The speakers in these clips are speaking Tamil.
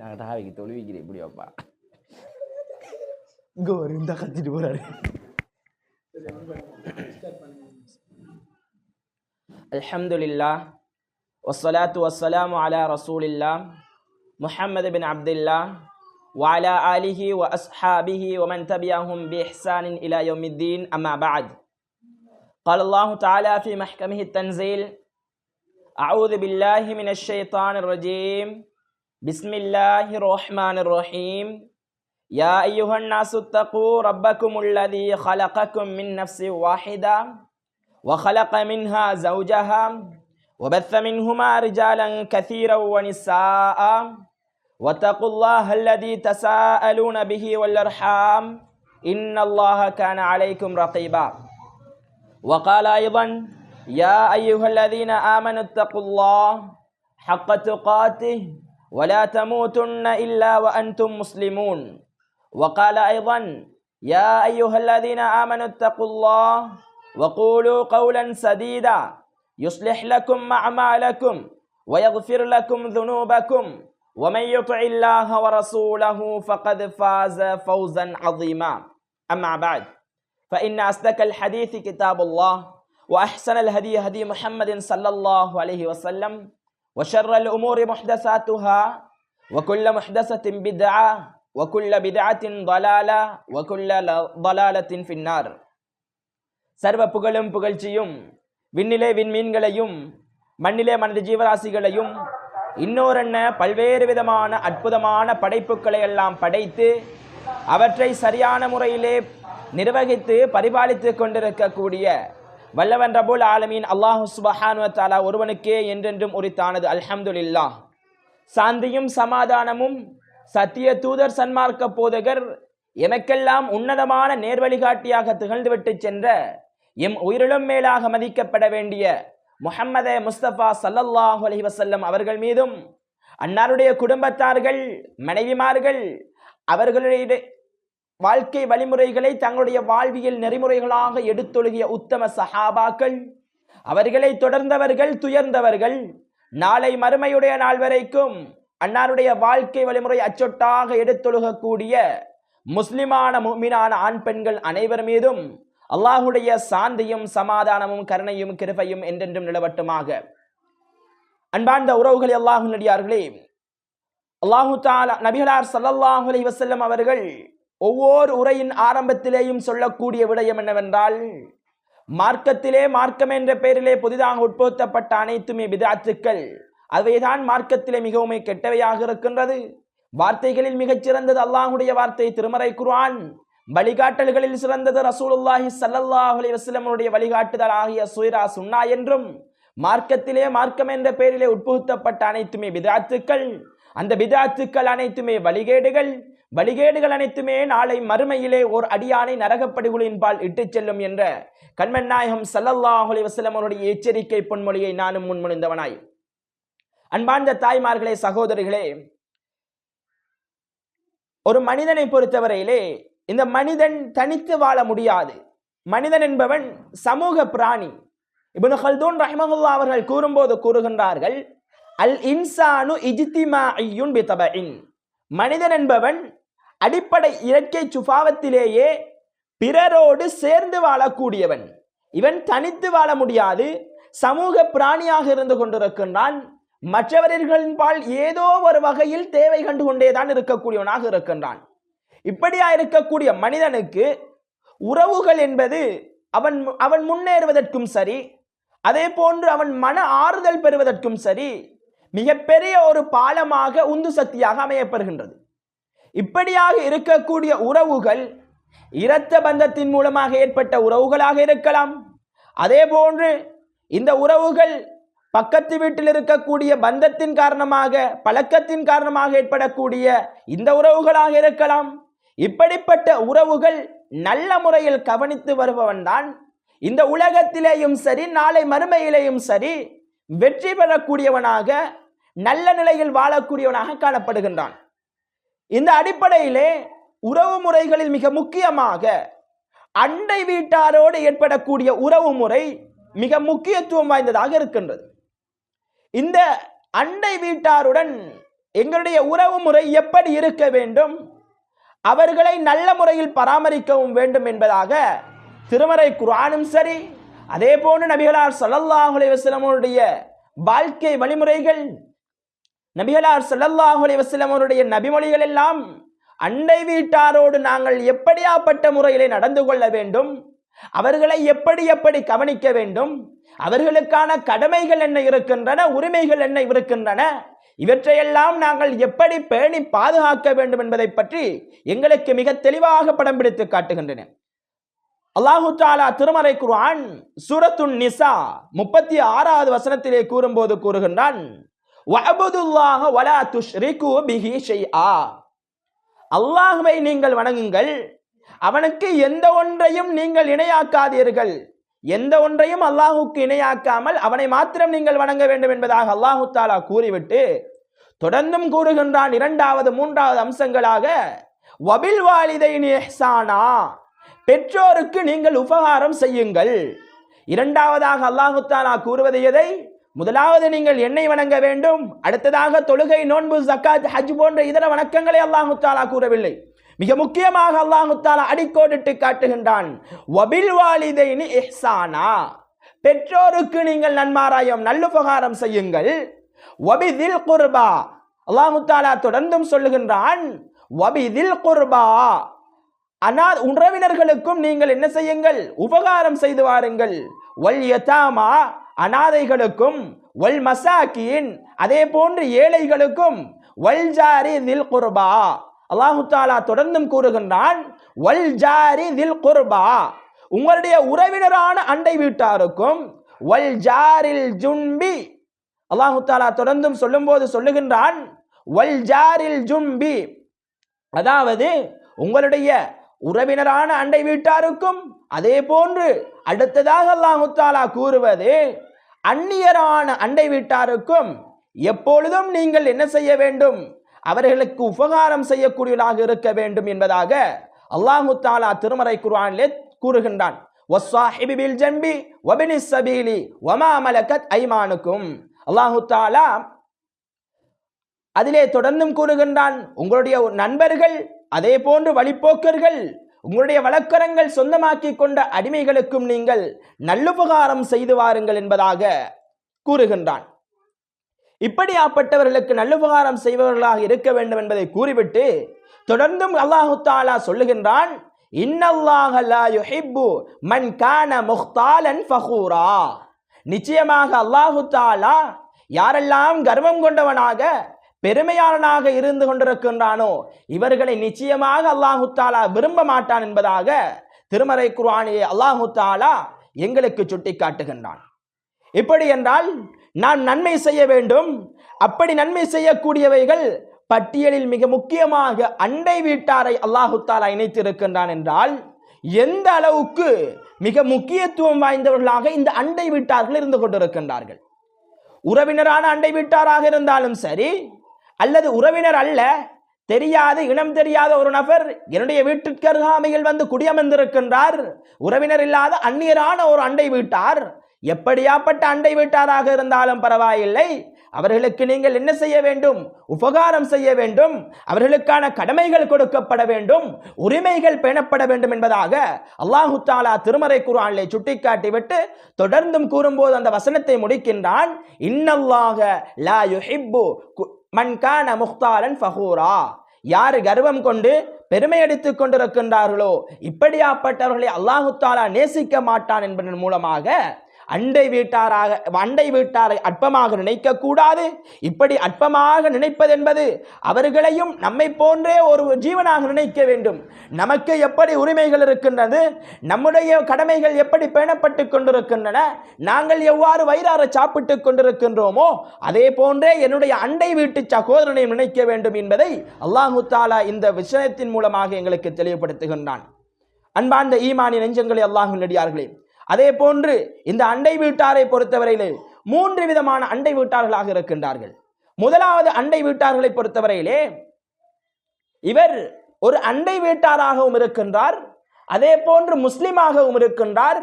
நாங்கள் தாவிக்கு தொழுவிக்கிறேன் இப்படி வைப்பா இங்கே ஒரு இந்த கத்திட்டு போறாரு. அல்ஹம்துலில்லாஹ் வஸ்ஸலாத்து வஸ்ஸலாமு அலா ரசூலில்லாஹ் முஹம்மது பின் அப்துல்லாஹ் وعلى آله وأصحابه ومن تبعهم بإحسان إلى يوم الدين أما بعد قال الله تعالى في محكمه التنزيل أعوذ بالله من الشيطان الرجيم بسم الله الرحمن الرحيم يا أيها الناس اتقوا ربكم الذي خلقكم من نفس واحدة وخلق منها زوجها وبث منهما رجالا كثيرا ونساء واتقوا الله الذي تساءلون به والأرحام إن الله كان عليكم رقيبا وقال أيضا يا أيها الذين آمنوا اتقوا الله حق تقاته ولا تموتن إلا وأنتم مسلمون وقال أيضا يا أيها الذين آمنوا اتقوا الله وقولوا قولا سديدا يصلح لكم أعمالكم ويغفر لكم ذنوبكم ومن يطع الله ورسوله فقد فاز فوزا عظيما أما بعد فإن أصدق الحديث كتاب الله وأحسن الهدي هدي محمد صلى الله عليه وسلم وشر الأمور محدثاتها وكل محدثة بدعة وكل بدعة ضلالة وكل ضلالة في النار. சர்வ புகழும் புகழ்ச்சியும் விண்ணிலே விண்மீன்களையும் மண்ணிலே மனித ஜீவராசிகளையும் இன்னொரென்ன பல்வேறு விதமான அற்புதமான படைப்புகளை எல்லாம் படைத்து அவற்றை சரியான முறையிலே நிர்வகித்து பரிபாலித்து கொண்டிருக்கக்கூடிய வல்லவன் ரப்புல் ஆலமீன் அல்லாஹ் சுப்ஹானஹு வ தஆலா ஒருவனுக்கே என்றென்றும் உரித்தானது. அல்ஹம்துலில்லாஹ். சாந்தியும் சமாதானமும் சத்திய தூதர் சன்மார்க்க போதகர் எமக்கெல்லாம் உன்னதமான நேர்வழிகாட்டியாக திகழ்ந்துவிட்டு சென்ற எம் உயிரிலும் மேலாக மதிக்கப்பட வேண்டிய முஹம்மதே முஸ்தபா ஸல்லல்லாஹு அலைஹி வஸல்லம் அவர்கள் மீதும் அன்னாருடைய குடும்பத்தார்கள் மனைவிமார்கள் அவர்களுடைய வாழ்க்கை வழிமுறைகளை தங்களுடைய வாழ்வியல் நெறிமுறைகளாக எடுத்தொழுகிய உத்தம சஹாபாக்கள் அவர்களை தொடர்ந்தவர்கள் துயர்ந்தவர்கள் நாளை மறுமையுடைய நாள் வரைக்கும் அன்னாருடைய வாழ்க்கை வழிமுறை அச்சொட்டாக எடுத்தொழுகக்கூடிய முஸ்லிமான முஃமினான ஆண் பெண்கள் அனைவர் மீதும் அல்லாஹுடைய சாந்தியும் சமாதானமும் கருணையும் கிருபையும் என்றென்றும் நிலவட்டுமாக. அன்பார்ந்த உறவுகளே, அல்லாஹ்வின் அடியார்களே, அல்லாஹு தஆலா நபிகளார் ஸல்லல்லாஹு அலைஹி வஸல்லம் அவர்கள் ஒவ்வொரு உரையின் ஆரம்பத்திலேயும் சொல்லக்கூடிய விடயம் என்னவென்றால், மார்க்கத்திலே மார்க்கம் என்ற பெயரிலே புதிதாக உட்படுத்தப்பட்ட அனைத்துமே பிதஅத்துக்கள், அவைதான் மார்க்கத்திலே மிகவும் கெட்டவையாக இருக்கின்றது. வார்த்தைகளில் மிகச்சிறந்தது அல்லாஹுடைய வார்த்தை திருமறை குர்ஆன், வழிகாட்டல்களில் சிறந்தது ரசூலுல்லாஹி ஸல்லல்லாஹு அலைஹி வஸல்லமுடைய வழிகாட்டுதல் ஆகிய சூரா சுன்னா என்றும், மார்க்கத்திலே மார்க்கம் என்ற பெயரிலே உட்புகுத்தப்பட்ட அனைத்துமே பிதஅத்துக்கள், அந்த பிதஅத்துக்கள் அனைத்துமே வழிகேடுகள், வழிகேடுகள் அனைத்துமே நாளை மறுமையிலே ஓர் அடியானை நரகப்படுகொலின்பால் இட்டுச் செல்லும் என்ற கண்மன் நாயகம் ஸல்லல்லாஹு அலைஹி வஸல்லம் அவருடைய எச்சரிக்கை பொன்மொழியை நானும் முன்மொழிந்தவனாய். அன்பார்ந்த தாய்மார்களே, சகோதரிகளே, ஒரு மனிதனை பொறுத்தவரையிலே இந்த மனிதன் தனித்து வாழ முடியாது. மனிதன் என்பவன் சமூக பிராணி. இப்னு கல்தூன் ரஹ்மஹுல்லாஹ் அவர்கள் கூறும்போது கூறுகின்றார்கள், அல் இன்சானு இஜ்திமாஇயுன் பிதபஇன். மனிதன் என்பவன் அடிப்படை இயற்கை சுபாவத்திலேயே பிறரோடு சேர்ந்து வாழக்கூடியவன். இவன் தனித்து வாழ முடியாது, சமூக பிராணியாக இருந்து கொண்டிருக்கின்றான். மற்றவர்களின் பால் ஏதோ ஒரு வகையில் தேவை கண்டு கொண்டேதான் இருக்கக்கூடியவனாக இருக்கின்றான். இப்படியா இருக்கக்கூடிய மனிதனுக்கு உறவுகள் என்பது அவன் முன்னேறுவதற்கும் சரி, அதே போன்று அவன் மன ஆறுதல் பெறுவதற்கும் சரி மிகப்பெரிய ஒரு பாலமாக உந்து சக்தியாக அமையப்பெறுகின்றது. இப்படியாக இருக்கக்கூடிய உறவுகள் இரத்த பந்தத்தின் மூலமாக ஏற்பட்ட உறவுகளாக இருக்கலாம். அதே போன்று இந்த உறவுகள் பக்கத்து வீட்டில் இருக்கக்கூடிய பந்தத்தின் காரணமாக பழக்கத்தின் காரணமாக ஏற்படக்கூடிய இந்த உறவுகளாக இருக்கலாம். இப்படிப்பட்ட உறவுகள் நல்ல முறையில் கவனித்து வருபவன் தான் இந்த உலகத்திலேயும் சரி நாளை மறுமையிலேயும் சரி வெற்றி பெறக்கூடியவனாக நல்ல நிலையில் வாழக்கூடியவனாக காணப்படுகின்றான். இந்த அடிப்படையிலே உறவு முறைகளில் மிக முக்கியமாக அண்டை வீட்டாரோடு ஏற்படக்கூடிய உறவு முறை மிக முக்கியத்துவம் வாய்ந்ததாக இருக்கின்றது. இந்த அண்டை வீட்டாருடன் எங்களுடைய உறவு முறை எப்படி இருக்க வேண்டும், அவர்களை நல்ல முறையில் பராமரிக்கவும் வேண்டும் என்பதாக திருமறை குர்ஆனும் சரி, அதே போன்று நபிகளார் ஸல்லல்லாஹு அலைஹி வஸல்லமுடைய வாழ்க்கை வழிமுறைகள், நபிகளார் ஸல்லல்லாஹு அலைஹி வஸல்லமுடைய நபிமொழிகள் எல்லாம் அண்டை வீட்டாரோடு நாங்கள் எப்படியாப்பட்ட முறையிலே நடந்து கொள்ள வேண்டும், அவர்களை எப்படி எப்படி கவனிக்க வேண்டும், அவர்களுக்கான கடமைகள் என்ன இருக்கின்றன, உரிமைகள் என்ன இருக்கின்றன, இவற்றையெல்லாம் நாங்கள் எப்படி பேணி பாதுகாக்க வேண்டும் என்பதை பற்றி எங்களுக்கு மிக தெளிவாக படம் பிடித்து காட்டுகின்றன. அல்லாஹு தஆலா திருமறை குர்ஆன் சூரத்துன் நிசா 36வது வசனத்திலே கூறும்போது கூறுகின்றான், வஅபுதுல்லாஹ வலா துஷ்ரிகு பிஹி ஷைஆ. அல்லாஹ்வை நீங்கள் வணங்குங்கள், அவனுக்கு எந்த ஒன்றையும் நீங்கள் இணையாக்காதீர்கள், எந்த ஒன்றையும் அல்லாஹுக்கு இணையாக்காமல் அவனை மாத்திரம் நீங்கள் வணங்க வேண்டும் என்பதாக அல்லாஹு தஆலா கூறிவிட்டு தொடர்ந்தும் கூறுகின்றான் 2வது 3வது அம்சங்களாக, வபில் வாலிதைனி இஹ்சானா, பெற்றோருக்கு நீங்கள் உபகாரம் செய்யுங்கள். 2வதாக அல்லாஹு தஆலா கூறுவது எதை? முதலாவது நீங்கள் என்னை வணங்க வேண்டும், அடுத்ததாக தொழுகை, நோன்பு, ஜக்காத், ஹஜ் போன்ற இதர வணக்கங்களை அல்லாஹு தஆலா கூறவில்லை. மிக முக்கியமாக அல்லாஹு தஆலா அடிக்கோடிட்டு காட்டுகின்றான், வபில் வாலிதைனி இஹ்சானா, பெற்றோருக்கு நீங்கள் நன்மாராயம் நல்லுபகாரம் செய்யுங்கள். வபிதில் குர்பா, அல்லாஹு தஆலா தொடர்ந்தும் சொல்லுகின்றான், வபிதில் குர்பா, உறவினர்களுக்கும் நீங்கள் என்ன செய்யுங்கள், உபகாரம் செய்து வாருங்கள். வல் யதாமா, அனாதைகளுக்கும், வல் மசாக்கீன், அதே போன்று ஏழைகளுக்கும், வல் ஜாரி தில் குர்பா, அல்லாஹு தஆலா தொடர்ந்தும் கூறுகின்றான், வல் ஜாரி தில் குர்பா, உங்களுடைய உறவினரான அண்டை வீட்டாருக்கும், வல் ஜாரில் ஜுன்பி, அல்லாஹு தஆலா தொடர்ந்தும் சொல்லும்போது சொல்லுகின்றான், வல் ஜாரில் ஜுன்பி, அதாவது உங்களுடைய உறவினரான அண்டை வீட்டாருக்கும், அதே போன்று அடுத்ததாக அல்லாஹு தஆலா கூறுவது அந்நியரான அண்டை வீட்டாருக்கும் எப்பொழுதும் நீங்கள் என்ன செய்ய வேண்டும், அவர்களுக்கு உபகாரம் செய்யக்கூடியவர்களாக இருக்க வேண்டும் என்பதாக அல்லாஹு தஆலா திருமறை குர்ஆனிலே கூறுகின்றான். வஸ்ஸாஹிபி பில் ஜன்பி வபினிஸ் ஸபீலி வமா மலகத் ஐமானுக்கும், அல்லாஹு தஆலா அதிலே தொடர்ந்தும் கூறுகின்றான், உங்களுடைய நண்பர்கள், அதே போன்று வழிப்போக்கர்கள், உங்களுடைய வழக்கரங்கள் சொந்தமாக்கி கொண்ட அடிமைகளுக்கும் நீங்கள் நல்லுபகாரம் செய்து வாருங்கள் என்பதாக கூறுகின்றான். இப்படியாப்பட்டவர்களுக்கு நல்லுபகாரம் செய்பவர்களாக இருக்க வேண்டும் என்பதை கூறிவிட்டு தொடர்ந்தும் அல்லாஹு தஆலா சொல்லுகின்றான், இன்னல்லாஹ லா யுஹிப்பு மன் கான முக்தாலன் ஃபகூரா, நிச்சயமாக அல்லாஹு தஆலா யாரெல்லாம் கர்வம் கொண்டவனாக பெருமையாளனாக இருந்து கொண்டிருக்கின்றானோ இவர்களை நிச்சயமாக அல்லாஹு தஆலா விரும்ப மாட்டான் என்பதாக திருமறை குர்ஆனிலே அல்லாஹு தஆலா எங்களுக்கு சுட்டி காட்டுகின்றான். இப்படி என்றால் நாம் நன்மை செய்ய வேண்டும். அப்படி நன்மை செய்யக்கூடியவைகள் பட்டியலில் மிக முக்கியமாக அண்டை வீட்டாரை அல்லாஹு தஆலா இணைத்திருக்கின்றான் என்றால் எந்த அளவுக்கு மிக முக்கியத்துவம் வாய்ந்தவர்களாக இந்த அண்டை வீட்டார்கள் இருந்து கொண்டிருக்கின்றார்கள். உறவினரான அண்டை வீட்டாராக இருந்தாலும் சரி, அல்லது உறவினர் அல்ல, தெரியாத இனம் தெரியாத ஒரு நபர் என்னுடைய வீட்டிற்கு அருகாமையில் வந்து குடியமர்ந்திருக்கின்றார், உறவினர் இல்லாத அந்நியரான ஒரு அண்டை வீட்டார், எப்படியாப்பட்ட அண்டை வீட்டாராக இருந்தாலும் பரவாயில்லை, அவர்களுக்கு நீங்கள் என்ன செய்ய வேண்டும், உபகாரம் செய்ய வேண்டும், அவர்களுக்கான கடமைகள் கொடுக்கப்பட வேண்டும், உரிமைகள் பேணப்பட வேண்டும் என்பதாக அல்லாஹு தஆலா திருமறை குர்ஆனிலே சுட்டிக்காட்டிவிட்டு தொடர்ந்தும் கூறும்போது அந்த வசனத்தை முடிக்கின்றான், இன்னல்லாஹ லா யுஹிப்பு மன் கான முக்தாலன் ஃபகூரா, யார் கர்வம் கொண்டு பெருமை அடித்துக் கொண்டிருக்கின்றார்களோ இப்படியாப்பட்டவர்களை அல்லாஹு தஆலா நேசிக்க மாட்டான் என்பதன் மூலமாக அண்டை வீட்டாரை அற்பமாக நினைக்க கூடாது. இப்படி அற்பமாக நினைப்பது என்பது அவர்களையும் நம்மை போன்றே ஒரு ஜீவனாக நினைக்க வேண்டும். நமக்கு எப்படி உரிமைகள் இருக்கின்றது, நம்முடைய கடமைகள் எப்படி பேணப்பட்டு கொண்டிருக்கின்றன, நாங்கள் எவ்வாறு வயிறார சாப்பிட்டு கொண்டிருக்கின்றோமோ அதே போன்றே என்னுடைய அண்டை வீட்டு சகோதரனை நினைக்க வேண்டும் என்பதை அல்லாஹு தஆலா இந்த விஷயத்தின் மூலமாக எங்களுக்கு தெளிவுபடுத்துகின்றான். அன்பார்ந்த ஈமானின் நெஞ்சங்களே, அல்லாஹ்வின் நடிகார்களே, அதே போன்று இந்த அண்டை வீட்டாரை பொறுத்தவரையிலே 3 விதமான அண்டை வீட்டார்களாக இருக்கின்றார்கள். முதலாவது அண்டை வீட்டார்களை பொறுத்தவரையிலே இவர் ஒரு அண்டை வீட்டாராகவும் இருக்கின்றார், அதே போன்று முஸ்லிமாகவும் இருக்கின்றார்.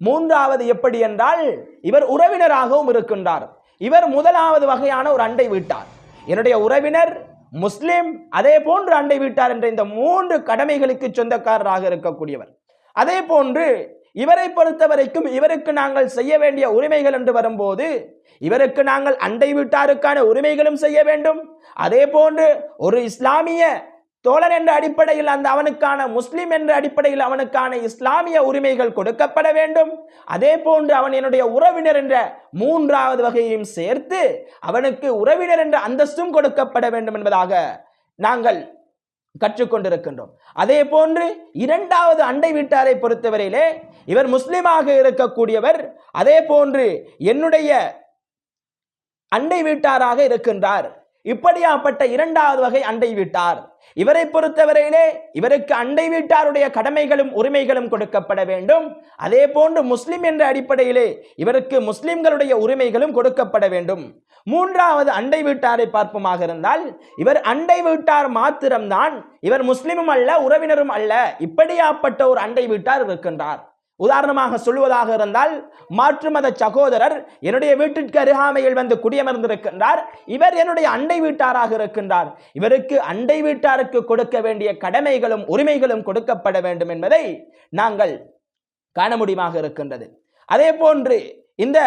மூன்றாவது எப்படி என்றால் இவர் உறவினராகவும் இருக்கின்றார். இவர் முதலாவது வகையான ஒரு அண்டை வீட்டார். என்னுடைய உறவினர், முஸ்லிம், அதே போன்று அண்டை வீட்டார் என்ற இந்த 3 கடமைகளுக்கு சொந்தக்காரராக இருக்கக்கூடியவர். அதே போன்று இவரை பொறுத்தவரைக்கும் இவருக்கு நாங்கள் செய்ய வேண்டிய உரிமைகள் என்று வரும்போது இவருக்கு நாங்கள் அண்டை வீட்டாருக்கான உரிமைகளும் செய்ய வேண்டும். அதே போன்று ஒரு இஸ்லாமிய தோழர் என்ற அடிப்படையில் அவனுக்கான முஸ்லிம் என்ற அடிப்படையில் அவனுக்கான இஸ்லாமிய உரிமைகள் கொடுக்கப்பட வேண்டும். அதே போன்று அவன் என்னுடைய உறவினர் என்ற 3வது வகையையும் சேர்த்து அவனுக்கு உறவினர் என்ற அந்தஸ்தும் கொடுக்கப்பட வேண்டும் என்பதாக நாங்கள் கற்றுக்கொண்டிருக்கின்றோம். அதே போன்று 2வது அண்டை வீட்டாரை பொறுத்தவரையிலே இவர் முஸ்லிமாக இருக்கக்கூடியவர், அதே போன்று என்னுடைய அண்டை வீட்டாராக இருக்கின்றார். இப்படியாப்பட்ட 2வது வகை அண்டை வீட்டார். இவரை பொறுத்தவரையிலே இவருக்கு அண்டை வீட்டாருடைய கடமைகளும் உரிமைகளும் கொடுக்கப்பட வேண்டும். அதே போன்று முஸ்லிம் என்ற அடிப்படையிலே இவருக்கு முஸ்லிம்களுடைய உரிமைகளும் கொடுக்கப்பட வேண்டும். 3வது அண்டை வீட்டாரை பார்ப்போமாக இருந்தால் இவர் அண்டை வீட்டார் மாத்திரம்தான், இவர் முஸ்லிமும் அல்ல, உறவினரும் அல்ல. இப்படியாப்பட்ட ஒரு அண்டை வீட்டார் இருக்கின்றார். உதாரணமாக சொல்வதாக இருந்தால் மாற்று மத சகோதரர் என்னுடைய வீட்டிற்கு அருகாமையில் வந்து குடியமர்ந்திருக்கின்றார். இவர் என்னுடைய அண்டை வீட்டாராக இருக்கின்றார். இவருக்கு அண்டை வீட்டாருக்கு கொடுக்க வேண்டிய கடமைகளும் உரிமைகளும் கொடுக்கப்பட வேண்டும் என்பதை நாங்கள் காண முடியுமாக இருக்கின்றது. அதே போன்று இந்த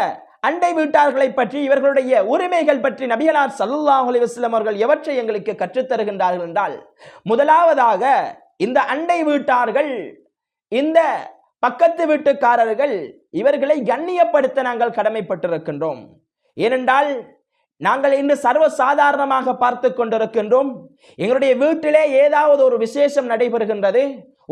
அண்டை வீட்டார்களை பற்றி, இவர்களுடைய உரிமைகள் பற்றி நபிகளார் ஸல்லல்லாஹு அலைஹி வஸல்லம் அவர்கள் எவற்றை எங்களுக்கு கற்றுத்தருகின்றார்கள் என்றால், முதலாவதாக இந்த அண்டை வீட்டார்கள், இந்த பக்கத்து வீட்டுக்காரர்கள், இவர்களை கண்ணியப்படுத்த நாங்கள் கடமைப்பட்டிருக்கின்றோம். ஏனென்றால் நாங்கள் இன்று சர்வ சாதாரணமாக பார்த்து கொண்டிருக்கின்றோம். எங்களுடைய வீட்டிலே ஏதாவது ஒரு விசேஷம் நடைபெறுகின்றது.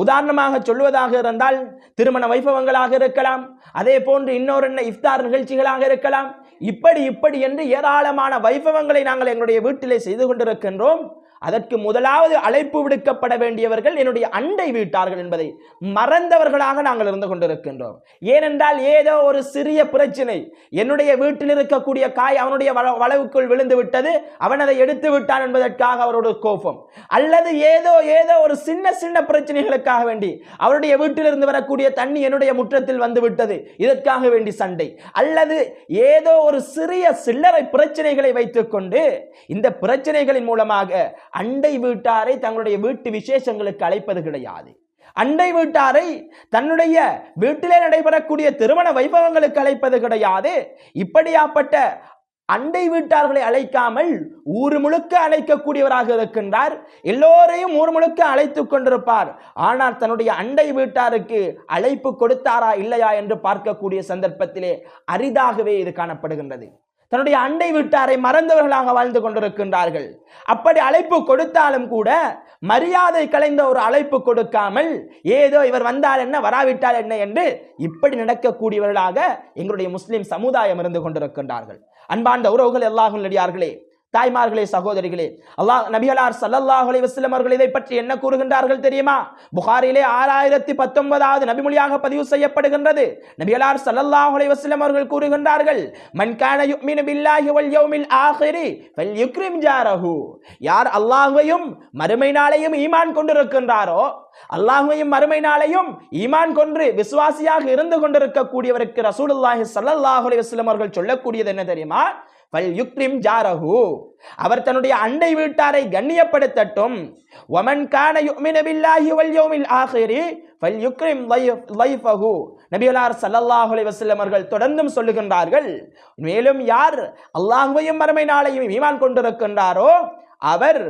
உதாரணமாக சொல்வதாக இருந்தால் திருமண வைபவங்களாக இருக்கலாம், அதே போன்று இன்னொரு இஃப்தார் நிகழ்ச்சிகளாக இருக்கலாம். இப்படி என்று ஏராளமான வைபவங்களை நாங்கள் எங்களுடைய வீட்டிலே செய்து கொண்டிருக்கின்றோம். அதற்கு முதலாவது அழைப்பு விடுக்கப்பட வேண்டியவர்கள் என்னுடைய அண்டை வீட்டார்கள் என்பதை மறந்தவர்களாக நாங்கள் இருந்து கொண்டிருக்கின்றோம். ஏனென்றால் ஏதோ ஒரு சிறிய பிரச்சனை, என்னுடைய வீட்டில் இருக்கக்கூடிய காய் அவனுடைய வளவுக்குள் விழுந்து விட்டது, அவன் அதை எடுத்து விட்டான் என்பதற்காக அவரோட கோபம், அல்லது ஏதோ ஒரு சின்ன பிரச்சனைகளுக்காக வேண்டி அவருடைய வீட்டிலிருந்து வரக்கூடிய தண்ணி என்னுடைய முற்றத்தில் வந்து விட்டது, இதற்காக வேண்டி சண்டை, அல்லது ஏதோ ஒரு சிறிய சில்லறை பிரச்சனைகளை வைத்துக் கொண்டு இந்த பிரச்சனைகளின் மூலமாக அண்டை வீட்டாரை தங்களுடைய வீட்டு விசேஷங்களுக்கு அழைப்பது கிடையாது. அண்டை வீட்டாரை தன்னுடைய வீட்டிலே நடைபெறக்கூடிய திருமண வைபவங்களுக்கு அழைப்பது கிடையாது. இப்படியாப்பட்ட அண்டை வீட்டார்களை அழைக்காமல் ஊர் முழுக்க அழைக்கக்கூடியவராக இருக்கின்றார். எல்லோரையும் ஊர் முழுக்க அழைத்துக் கொண்டிருப்பார். ஆனால் தன்னுடைய அண்டை வீட்டாருக்கு அழைப்பு கொடுத்தாரா இல்லையா என்று பார்க்கக்கூடிய சந்தர்ப்பத்திலே அரிதாகவே இது காணப்படுகின்றது. தன்னுடைய அண்டை வீட்டாரை மறந்தவர்களாக வாழ்ந்து கொண்டிருக்கின்றார்கள். அப்படி அழைப்பு கொடுத்தாலும் கூட மரியாதை கலைந்த ஒரு அழைப்பு கொடுக்காமல் ஏதோ இவர் வந்தால் என்ன வராவிட்டால் என்ன என்று இப்படி நடக்கக்கூடியவர்களாக எங்களுடைய முஸ்லிம் சமுதாயம் இருந்து கொண்டிருக்கின்றார்கள். அன்பார்ந்த உறவுகள், அல்லாஹ்வின் நல்லடியார்களே, தாய்மார்களே, சகோதரிகளே, நபிகளார் ஸல்லல்லாஹு அலைஹி வஸல்லம் அவர்கள் இதை பற்றி என்ன கூறுகின்றார்கள் தெரியுமா? புகாரிலே 6019வது நபிமொழியாக பதிவு செய்யப்படுகின்றது. நபிகளார் ஸல்லல்லாஹு அலைஹி வஸல்லம் அவர்கள் கூறுகின்றார்கள், மன் கான யுமினு பில்லாஹி வல் யௌமில் ஆகிரி ஃபல்யுக்ரிம் ஜாரஹு. யார் அல்லாஹ்வையும் மறுமை நாளையும் ஈமான் கொண்டிருக்கின்றாரோ, அல்லாஹ்வையும் மறுமை நாளையும் ஈமான் கொண்டு விசுவாசியாக இருந்து கொண்டிருக்கக்கூடியவருக்கு ரசூலுல்லாஹி ஸல்லல்லாஹு அலைஹி வஸல்லம் அவர்கள் சொல்லக்கூடியது என்ன தெரியுமா? ஃபல்யுக்ரிம் ஜாரஹு. அவர் தன்னுடைய அண்டை வீட்டாரை கண்ணியப்படுத்தட்டும். வமன் கான யுமினு பில்லாஹி வல் யௌமில் ஆகிரி ஃபல்யுக்ரிம் லைஃபஹு. நபிகளார் ஸல்லல்லாஹு அலைஹி வஸல்லம் அவர்கள் தொடர்ந்தும் சொல்லுகின்றார்கள், மேலும் யார் அல்லாஹ்வையும் மறுமை நாளையும் ஈமான் கொண்டிருக்கின்றாரோ அவர்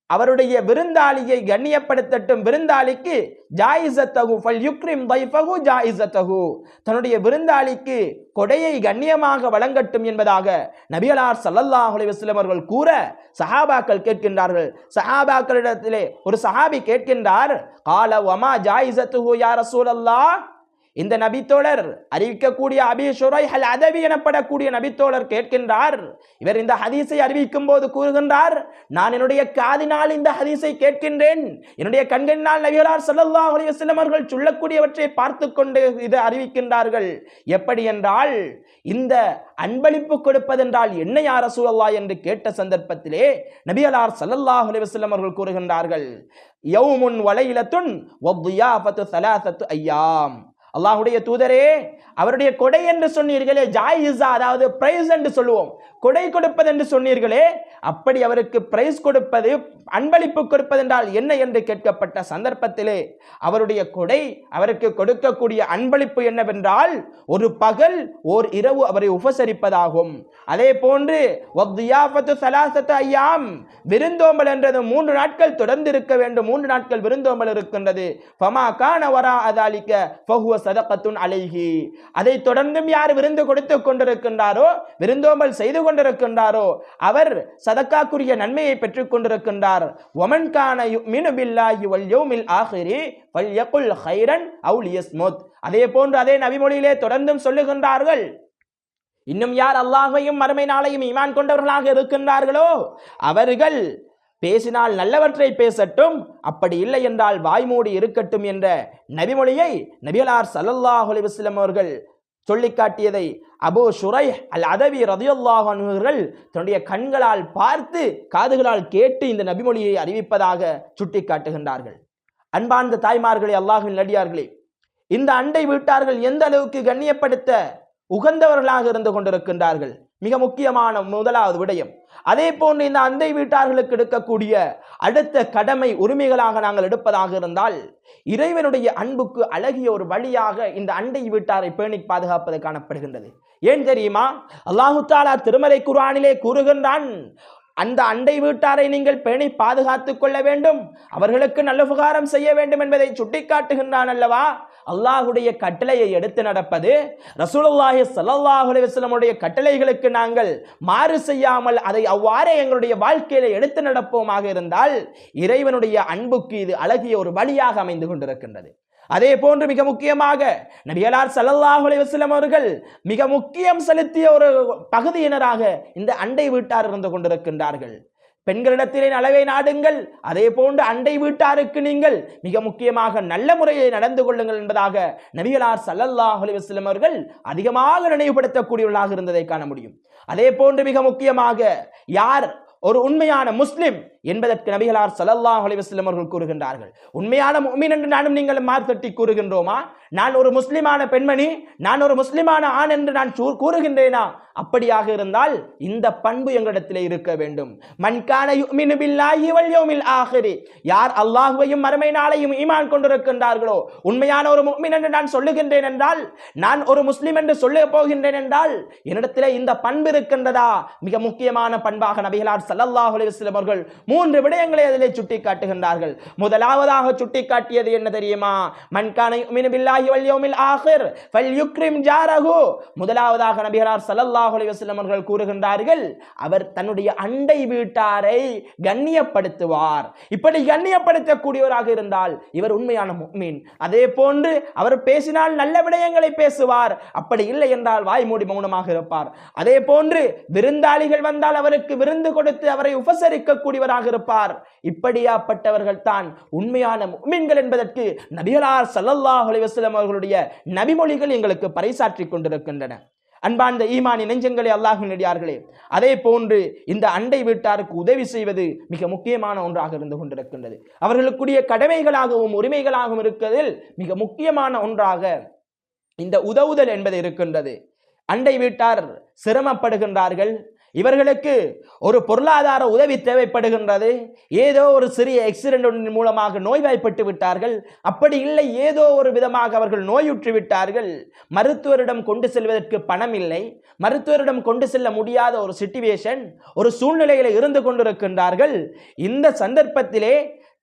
அவருடைய விருந்தாளியை கண்ணியப்படுத்தட்டும். விருந்தாளிக்கு ஜாயிஸத்தஹு ஃபல்யுக்ரிம் தைஃபஹு ஜாயிஸத்தஹு. தன்னுடைய விருந்தாளிக்கு கொடையை கண்ணியமாக வழங்கட்டும் என்பதாக நபிகளார் ஸல்லல்லாஹு அலைஹி வஸல்லம் அவர்கள் கூற சஹாபாக்கள் கேட்கின்றார்கள். சஹாபாக்களிடத்திலே ஒரு சஹாபி கேட்கின்றார், கால வமா ஜாயிஸத்துஹு யா ரசூலல்லாஹ். இந்த நபித்தோழர் அறிவிக்கக்கூடிய அபீ ஷுரைஹ் அல் அதவி எனப்படக்கூடிய நபித்தோழர் கேட்கின்றார். இவர் இந்த ஹதீஸை அறிவிக்கும் போது கூறுகின்றார், நான் என்னுடைய காதினால் இந்த ஹதீஸை கேட்கின்றேன், என்னுடைய கண்களினால் நபிகளார் ஸல்லல்லாஹு அலைஹி வஸல்லம் அவர்கள் சொல்லக்கூடியவற்றை பார்த்து கொண்டு இது அறிவிக்கின்றார்கள். எப்படி என்றால், இந்த அன்பளிப்பு கொடுப்பதென்றால் என்ன யா ரசூலல்லாஹ் என்று கேட்ட சந்தர்ப்பத்திலே நபிகளார் ஸல்லல்லாஹு அலைஹி வஸல்லம் அவர்கள் கூறுகின்றார்கள், யௌமுன் வலைலத்துன் வத்யாஃபத்து ஸலாஸத்து அய்யாம். அல்லாஹ்வுடைய தூதரே, அவருடைய கொடை என்று சொன்னீர்களே, ஜாயிஸா, அதாவது பிரைஸ் என்று சொல்லுவோம், கொடை கொடுப்பது என்று சொன்னீர்களே, அப்படி அவருக்கு பிரைஸ் கொடுப்பது, அன்பளிப்பு கொடுப்பது என்றால் என்ன என்று கேட்கப்பட்ட சந்தர்ப்பத்திலே அவருடைய கொடை, அவருக்கு கொடுக்கக்கூடிய அன்பளிப்பு என்னவென்றால் ஒரு பகல் ஓர் இரவு அவரை உபசரிப்பதாகும். அதே போன்று விருந்தோம்பல் என்றது 3 நாட்கள் தொடர்ந்து இருக்க வேண்டும். 3 நாட்கள் விருந்தோம்பல் இருக்கின்றது. அதை தொடர்ந்தும் யார் விருந்து கொடுத்து கொண்டிருக்கின்றாரோ, விருந்தோம்பல் செய்து கொண்டிருக்கின்றாரோ, அவர் சதக்காக்குரிய நன்மையை பெற்றுக் கொண்டிருக்கின்றார். ஒமன் கான யுமினு பில்லாஹி வல் யௌமில் ஆகிரி ஃபல்யகுல் கைரன் அவு லியஸ்முத். அதே போன்று அதே நபிமொழியிலே தொடர்ந்தும் சொல்லுகின்றார்கள், இன்னும் யார் அல்லாஹ்வையும் மறுமை நாளையும் ஈமான் கொண்டவர்களாக இருக்கின்றார்களோ அவர்கள் பேசினால் நல்லவற்றை பேசட்டும், அப்படி இல்லை என்றால் வாய்மூடி இருக்கட்டும் என்ற நபிமொழியை நபிகளார் ஸல்லல்லாஹு அலைஹி வஸல்லம் அவர்கள் சொல்லி காட்டியதை அபூ ஷுரைஹ் அல் அதவி ரலியல்லாஹு அன்ஹு அவர்கள் தன்னுடைய கண்களால் பார்த்து காதுகளால் கேட்டு இந்த நபிமொழியை அறிவிப்பதாக சுட்டி காட்டுகின்றார்கள். அன்பார்ந்த தாய்மார்களே, அல்லாஹ்வின் நல்லடியார்களே, இந்த அண்டை வீட்டார்கள் எந்த அளவுக்கு கண்ணியப்படுத்த உகந்தவர்களாக இருந்து கொண்டிருக்கின்றார்கள். மிக முக்கியமான முதலாவது விடயம். அதே போன்று இந்த அண்டை வீட்டார்களுக்கு எடுக்கக்கூடிய அடுத்த கடமை, உரிமைகளாக நாங்கள் எடுப்பதாக இருந்தால், இறைவனுடைய அன்புக்கு அழகிய ஒரு வழியாக இந்த அண்டை வீட்டாரை பேணி பாதுகாப்பது காணப்படுகின்றது. ஏன் தெரியுமா? அல்லாஹு தஆலா திருமறை குர்ஆனிலே கூறுகின்றான், அந்த அண்டை வீட்டாரை நீங்கள் பேணி பாதுகாத்துக் கொள்ள வேண்டும், அவர்களுக்கு நல்ல உபகாரம் செய்ய வேண்டும் என்பதை சுட்டிக்காட்டுகின்றான் அல்லவா? அல்லாஹ்வுடைய கட்டளையை எடுத்து நடப்பது, ரசூலுல்லாஹி ஸல்லல்லாஹு அலைஹி வஸல்லம் உடைய கட்டளைகளுக்கு நாங்கள் மாறு செய்யாமல் அதை அவ்வாறே எங்களுடைய வாழ்க்கையில எடுத்து நடப்போமாக இருந்தால் இறைவனுடைய அன்புக்கு இது அழகிய ஒரு வழியாக அமைந்து கொண்டிருக்கின்றது. அதே போன்று மிக முக்கியமாக நபிகளார் ஸல்லல்லாஹு அலைஹி வஸல்லம் அவர்கள் மிக முக்கியம் செலுத்திய ஒரு பகுதியினராக இந்த அண்டை வீட்டார் இருந்து கொண்டிருக்கின்றார்கள். பெண்களிடத்திலே நலவை நாடுங்கள், அதே போன்று அண்டை வீட்டாருக்கு நீங்கள் மிக முக்கியமாக நல்ல முறையை நடந்து கொள்ளுங்கள் என்பதாக நபிகளார் ஸல்லல்லாஹு அலைஹி வஸல்லம் அவர்கள் அதிகமாக நினைவுபடுத்தக்கூடியவர்களாக இருந்ததை காண முடியும். அதே போன்று மிக முக்கியமாக யார் ஒரு உண்மையான முஸ்லிம் என்பதற்கு நபிகளார் ஸல்லல்லாஹு அலைஹி வஸல்லம் அவர்கள் கூறுகின்றார்கள். உண்மையான முஃமின் என்று நானும் நீங்கள் மார்த்தட்டி கூறுகின்றோமா? நான் ஒரு முஸ்லிமான பெண்மணி, நான் ஒரு முஸ்லிமான ஆண் என்று நான் கூறுகின்றேனா? அப்படியாக இருந்தால் இந்த பண்பு எங்களிடத்திலே இருக்க வேண்டும். மன் கான யுமினு பில்லாஹி வல் யௌமில் ஆகிரி, யார் அல்லாஹ்வையும் மறுமை நாளையும் ஈமான் கொண்டிருக்கின்றார்களோ, உண்மையான ஒரு முஃமின் என்று நான் சொல்லுகின்றேன் என்றால், நான் ஒரு முஸ்லிம் என்று சொல்ல போகின்றேன் என்றால் என்னிடத்திலே இந்த பண்பு இருக்கின்றதா? மிக முக்கியமான பண்பாக நபிகளார் ஸல்லல்லாஹு அலைஹி வஸல்லம் அவர்கள் 3 விடயங்களை அதிலே சுட்டி காட்டுகின்றார்கள். முதலாவதாக சுட்டி காட்டியது என்ன தெரியுமா? மன் கான யுமினு பில்லாஹி வல் யௌமில் ஆகிர் ஃபல்யுக்ரிம் ஜாரஹு. முதலாவதாக நபிகளார் ஸல்லல்லாஹு அலைஹி வஸல்லம் அவர்கள் கூறுகின்றார்கள், அவர் தன்னுடைய அண்டை வீட்டாரை கண்ணியப்படுத்துவார். இப்படி கண்ணியப்படுத்தக்கூடியவராக இருந்தால் இவர் உண்மையான முஃமின். அதே போன்று அவர் பேசினால் நல்ல விடயங்களை பேசுவார், அப்படி இல்லை என்றால் வாய் மூடி மௌனமாக இருப்பார். அதே போன்று விருந்தாளிகள் வந்தால் அவருக்கு விருந்து கொடுத்து அவரை உபசரிக்கக்கூடியவராக இருப்பார். இப்படியாப்பட்டவர்கள் தான் உண்மையான முஃமின்கள் என்பதற்கு நபிகளார் ஸல்லல்லாஹு அலைஹி வஸல்லம் அவர்களுடைய நபிமொழிகள் எங்களுக்கு பறைசாற்றிக் கொண்டிருக்கின்றன. அன்பார்ந்த ஈமானி நெஞ்சங்களே, அல்லாஹ்வின் நல்லடியார்களே, அதே போன்று இந்த அண்டை வீட்டாருக்கு உதவி செய்வது மிக முக்கியமான ஒன்றாக இருந்து கொண்டிருக்கின்றது. அவர்களுக்குரிய கடமைகளாகவும் உரிமைகளாகவும் இருக்கிறதில் மிக முக்கியமான ஒன்றாக இந்த உதவுதல் என்பது இருக்கின்றது. அண்டை வீட்டார் சிரமப்படுகின்றார்கள், இவர்களுக்கு ஒரு பொருளாதார உதவி தேவைப்படுகின்றது. ஏதோ ஒரு சிறிய ஆக்சிடென்ட் மூலமாக நோய்வாய்ப்பட்டு விட்டார்கள், அப்படி இல்லை ஏதோ ஒரு விதமாக அவர்கள் நோயுற்று விட்டார்கள், மருத்துவரிடம் கொண்டு செல்வதற்கு பணம் இல்லை, மருத்துவரிடம் கொண்டு செல்ல முடியாத ஒரு சிச்சுவேஷன், ஒரு சூழ்நிலையில் இருந்து கொண்டிருக்கின்றார்கள். இந்த சந்தர்ப்பத்திலே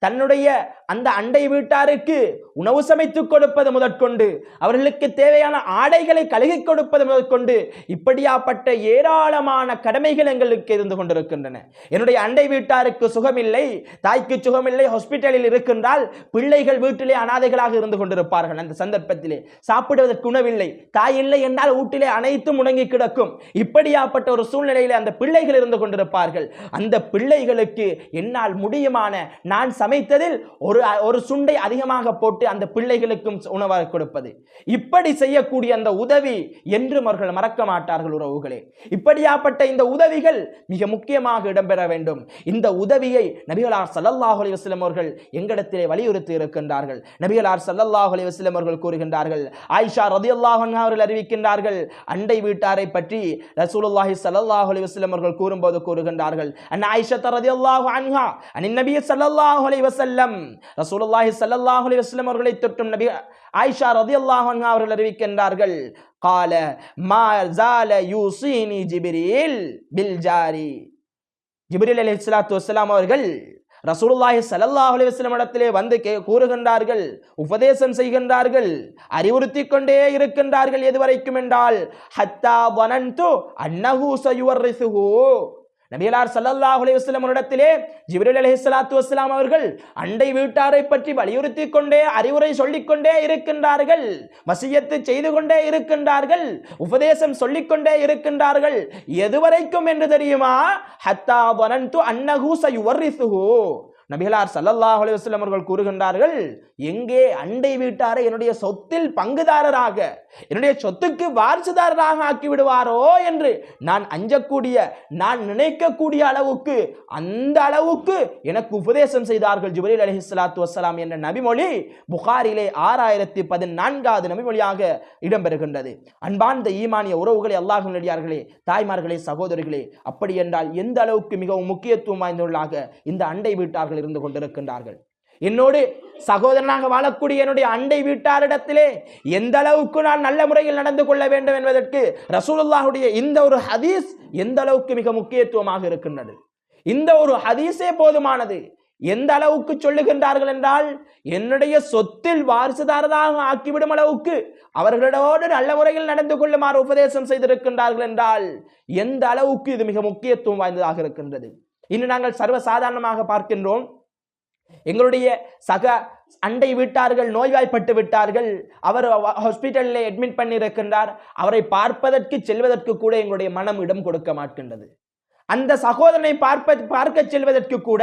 தன்னுடைய அந்த அண்டை வீட்டாருக்கு உணவு சமைத்து கொடுப்பது முதற்கொண்டு, அவர்களுக்கு தேவையான ஆடைகளை கழுகி கொடுப்பது முதற்கொண்டு, இப்படியாப்பட்ட ஏராளமான கடமைகள் எங்களுக்கு இருந்து கொண்டிருக்கின்றன. என்னுடைய அண்டை வீட்டாருக்கு சுகமில்லை, தாய்க்கு சுகமில்லை, ஹாஸ்பிட்டலில் இருக்கின்றால் பிள்ளைகள் வீட்டிலே அனாதைகளாக இருந்து கொண்டிருப்பார்கள். அந்த சந்தர்ப்பத்திலே சாப்பிடுவதற்கு உணவில்லை, தாய் இல்லை என்றால் வீட்டிலே அனைத்தும் முடங்கி கிடக்கும். இப்படியாப்பட்ட ஒரு சூழ்நிலையிலே அந்த பிள்ளைகள் இருந்து கொண்டிருப்பார்கள். அந்த பிள்ளைகளுக்கு என்னால் முடியுமான நான் சமைத்ததில் ஒரு சுண்டை அதிகமாக போட்டு அந்த பிள்ளைகளுக்கும் உணவாக கொடுப்பது. இப்படி செய்யக்கூடிய அந்த உதவி என்றும் அவர்கள் மறக்க மாட்டார்கள் உறவுகளே. இப்படியாப்பட்ட இந்த உதவிகள் மிக முக்கியமாக இடம்பெற வேண்டும். இந்த உதவியை நபிகளார் ஸல்லல்லாஹு அலைஹி வஸல்லம் அவர்கள் எங்களிடத்திலே வலியுறுத்தி இருக்கின்றார்கள். நபிகளார் ஸல்லல்லாஹு அலைஹி வஸல்லம் அவர்கள் கூறுகின்றார்கள், ஆயிஷா ரலியல்லாஹு அன்ஹா அவர்கள் அறிவிக்கின்றார்கள், அண்டை வீட்டாரை பற்றி ரசூலுல்லாஹி ஸல்லல்லாஹு அலைஹி வஸல்லம் அவர்கள் கூறும்போது கூறுகின்றார்கள், அன் ஆயிஷா ரலியல்லாஹு அன்ஹா அன் நபி ஸல்லல்லாஹு அலைஹி வஸல்லம், ரசூலுல்லாஹி ஸல்லல்லாஹு அலைஹி வஸல்லம் அவர்களை தொட்டும் நபி ஆயிஷா ரலியல்லாஹு அன்ஹா அவர்கள் அறிவிக்கின்றார்கள், قال ما زال يوصيني جبريل بالجار. ஜிப்ரீல் அலைஹிஸ்ஸலாத்து வஸ்ஸலாம் அவர்கள் ரசூலுல்லாஹி ஸல்லல்லாஹு அலைஹி வஸல்லம் இடத்திலே வந்து கூறுகின்றார்கள், உபதேசம் செய்கின்றார்கள், அறிவுறுத்தி கொண்டே இருக்கின்றார்கள். எதுவரைக்கும் என்றால் ஹத்தா வனன்து அன்னஹு சயுவர்ரிசுஹு. நபிகளார் ஸல்லல்லாஹு அலைஹி வஸல்லம் இடத்திலே ஜிப்ரீல் அலைஹிஸ்ஸலாத்து வஸ்ஸலாம் அவர்கள் அண்டை வீட்டாரை பற்றி வலியுறுத்தி கொண்டே அறிவுரை சொல்லிக் கொண்டே இருக்கின்றார்கள், வசியத்து செய்து கொண்டே இருக்கின்றார்கள், உபதேசம் சொல்லிக் கொண்டே இருக்கின்றார்கள். எதுவரைக்கும் என்று தெரியுமா? ஹத்தா வனன்து அன்னஹு சயுவர்ரிசுஹு. நபிகளார் ஸல்லல்லாஹு அலைஹி வஸல்லம் அவர்கள் கூறுகின்றார்கள், எங்கே அண்டை வீட்டாரை என்னுடைய சொத்தில் பங்குதாரராக, என்னுடைய சொத்துக்கு வாரிசுதாரராக ஆக்கி விடுவாரோ என்று நான் அஞ்சக்கூடிய, நான் நினைக்கக்கூடிய அளவுக்கு, அந்த அளவுக்கு எனக்கு உபதேசம் செய்தார்கள் ஜிப்ரீல் அலைஹிஸ்ஸலாத்து வஸ்ஸலாம் என்ற நபிமொழி புகாரிலே 6014வது நபிமொழியாக இடம்பெறுகின்றது. அன்பார்ந்த ஈமானிய உறவுகளே, அல்லாஹ்வின் நல்லடியார்களே, தாய்மார்களே, சகோதரிகளே, அப்படி என்றால் எந்த அளவுக்கு மிகவும் முக்கியத்துவம் வாய்ந்தவர்களாக இந்த அண்டை வீட்டார்கள் இருந்து கொண்டிருக்கின்றார்கள். என்னோடு சகோதரனாக வாழக்கூடிய என்னுடைய அண்டை வீட்டாரிடத்திலே எந்த அளவுக்கு நான் நல்ல முறையில் நடந்து கொள்ள வேண்டும் என்பதற்கு ரசூலுல்லாஹுடைய இந்த ஒரு ஹதீஸ் எந்த அளவுக்கு மிக முக்கியத்துவமாக இருக்கின்றது. இந்த ஒரு ஹதீஸே போதுமானது. எந்த அளவுக்கு சொல்லுகின்றார்கள் என்றால், என்னுடைய சொத்தில் வாரிசுதாரராக ஆக்கிவிடும் அளவுக்கு அவர்களோடு நல்ல முறையில் நடந்து கொள்ளுமாறு உபதேசம் செய்திருக்கின்றார்கள் என்றால் எந்த அளவுக்கு இது மிக முக்கியத்துவம் வாய்ந்ததாக இருக்கின்றது. இன்று நாங்கள் சர்வசாதாரணமாக பார்க்கின்றோம், எங்களுடைய சக அண்டை வீட்டார்கள் நோய்வாய்ப்பட்டு விட்டார்கள், அவர் ஹாஸ்பிட்டலில் அட்மிட் பண்ணி இருக்கின்றார், அவரை பார்ப்பதற்கு செல்வதற்கு கூட எங்களுடைய மனம் இடம் கொடுக்க மாட்டேன்றது. அந்த சகோதரனை பார்க்க செல்வதற்கு கூட,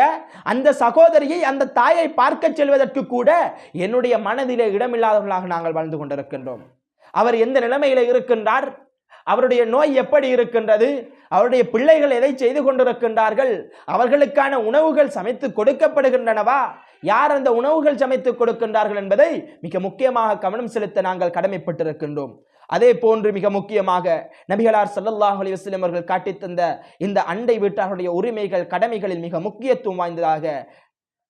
அந்த சகோதரியை, அந்த தாயை பார்க்க செல்வதற்கு கூட என்னுடைய மனதிலே இடமில்லாதவர்களாக நாங்கள் வாழ்ந்து கொண்டிருக்கின்றோம். அவர் எந்த நிலைமையில இருக்கின்றார், அவருடைய நோய் எப்படி இருக்கின்றது, அவருடைய பிள்ளைகள் எதை செய்து கொண்டிருக்கின்றார்கள், அவர்களுக்கான உணவுகள் சமைத்து கொடுக்கப்படுகின்றனவா, யார் அந்த உணவுகள் சமைத்து கொடுக்கின்றார்கள் என்பதை மிக முக்கியமாக கவனம் செலுத்த நாங்கள் கடமைப்பட்டிருக்கின்றோம். அதே போன்று மிக முக்கியமாக நபிகளார் ஸல்லல்லாஹு அலைஹி வஸல்லம் அவர்கள் காட்டித் தந்த இந்த அண்டை வீட்டாருடைய உரிமைகள், கடமைகளில் மிக முக்கியத்துவம் வாய்ந்ததாக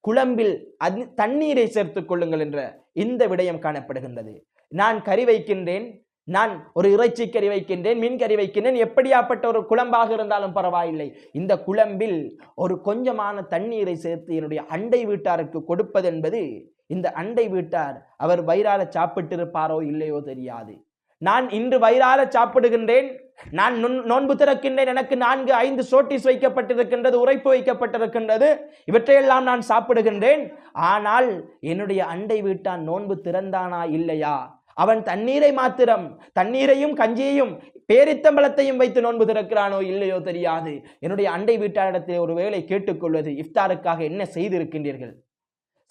குழம்பில் தண்ணீரை சேர்த்துக் கொள்ளுங்கள் என்ற இந்த விடயம் காணப்படுகின்றது. நான் கறி வைக்கின்றேன், நான் ஒரு இறைச்சி கறி வைக்கின்றேன், மீன் கறி வைக்கின்றேன், எப்படியாப்பட்ட ஒரு குழம்பாக இருந்தாலும் பரவாயில்லை, இந்த குழம்பில் ஒரு கொஞ்சமான தண்ணீரை சேர்த்து என்னுடைய அண்டை வீட்டாருக்கு கொடுப்பது என்பது, இந்த அண்டை வீட்டார் அவர் வயிறார சாப்பிட்டிருப்பாரோ இல்லையோ தெரியாது. நான் இன்று வயிறார சாப்பிடுகின்றேன், நான் நோன்பு திறக்கின்றேன், எனக்கு 4-5 சோட்டிஸ் வைக்கப்பட்டிருக்கின்றது, உரைப்பு வைக்கப்பட்டிருக்கின்றது, இவற்றையெல்லாம் நான் சாப்பிடுகின்றேன். ஆனால் என்னுடைய அண்டை வீட்டான் நோன்பு திறந்தானா இல்லையா, அவன் தண்ணீரை மாத்திரம், தண்ணீரையும் கஞ்சியையும் பேரித்தம்பளத்தையும் வைத்து நோன்பு திறக்கிறானோ இல்லையோ தெரியாது. என்னுடைய அண்டை வீட்டாரிடத்தில் ஒரு வேளை கேட்டுக்கொள்வது, இஃப்தாருக்காக என்ன செய்திருக்கின்றீர்கள்,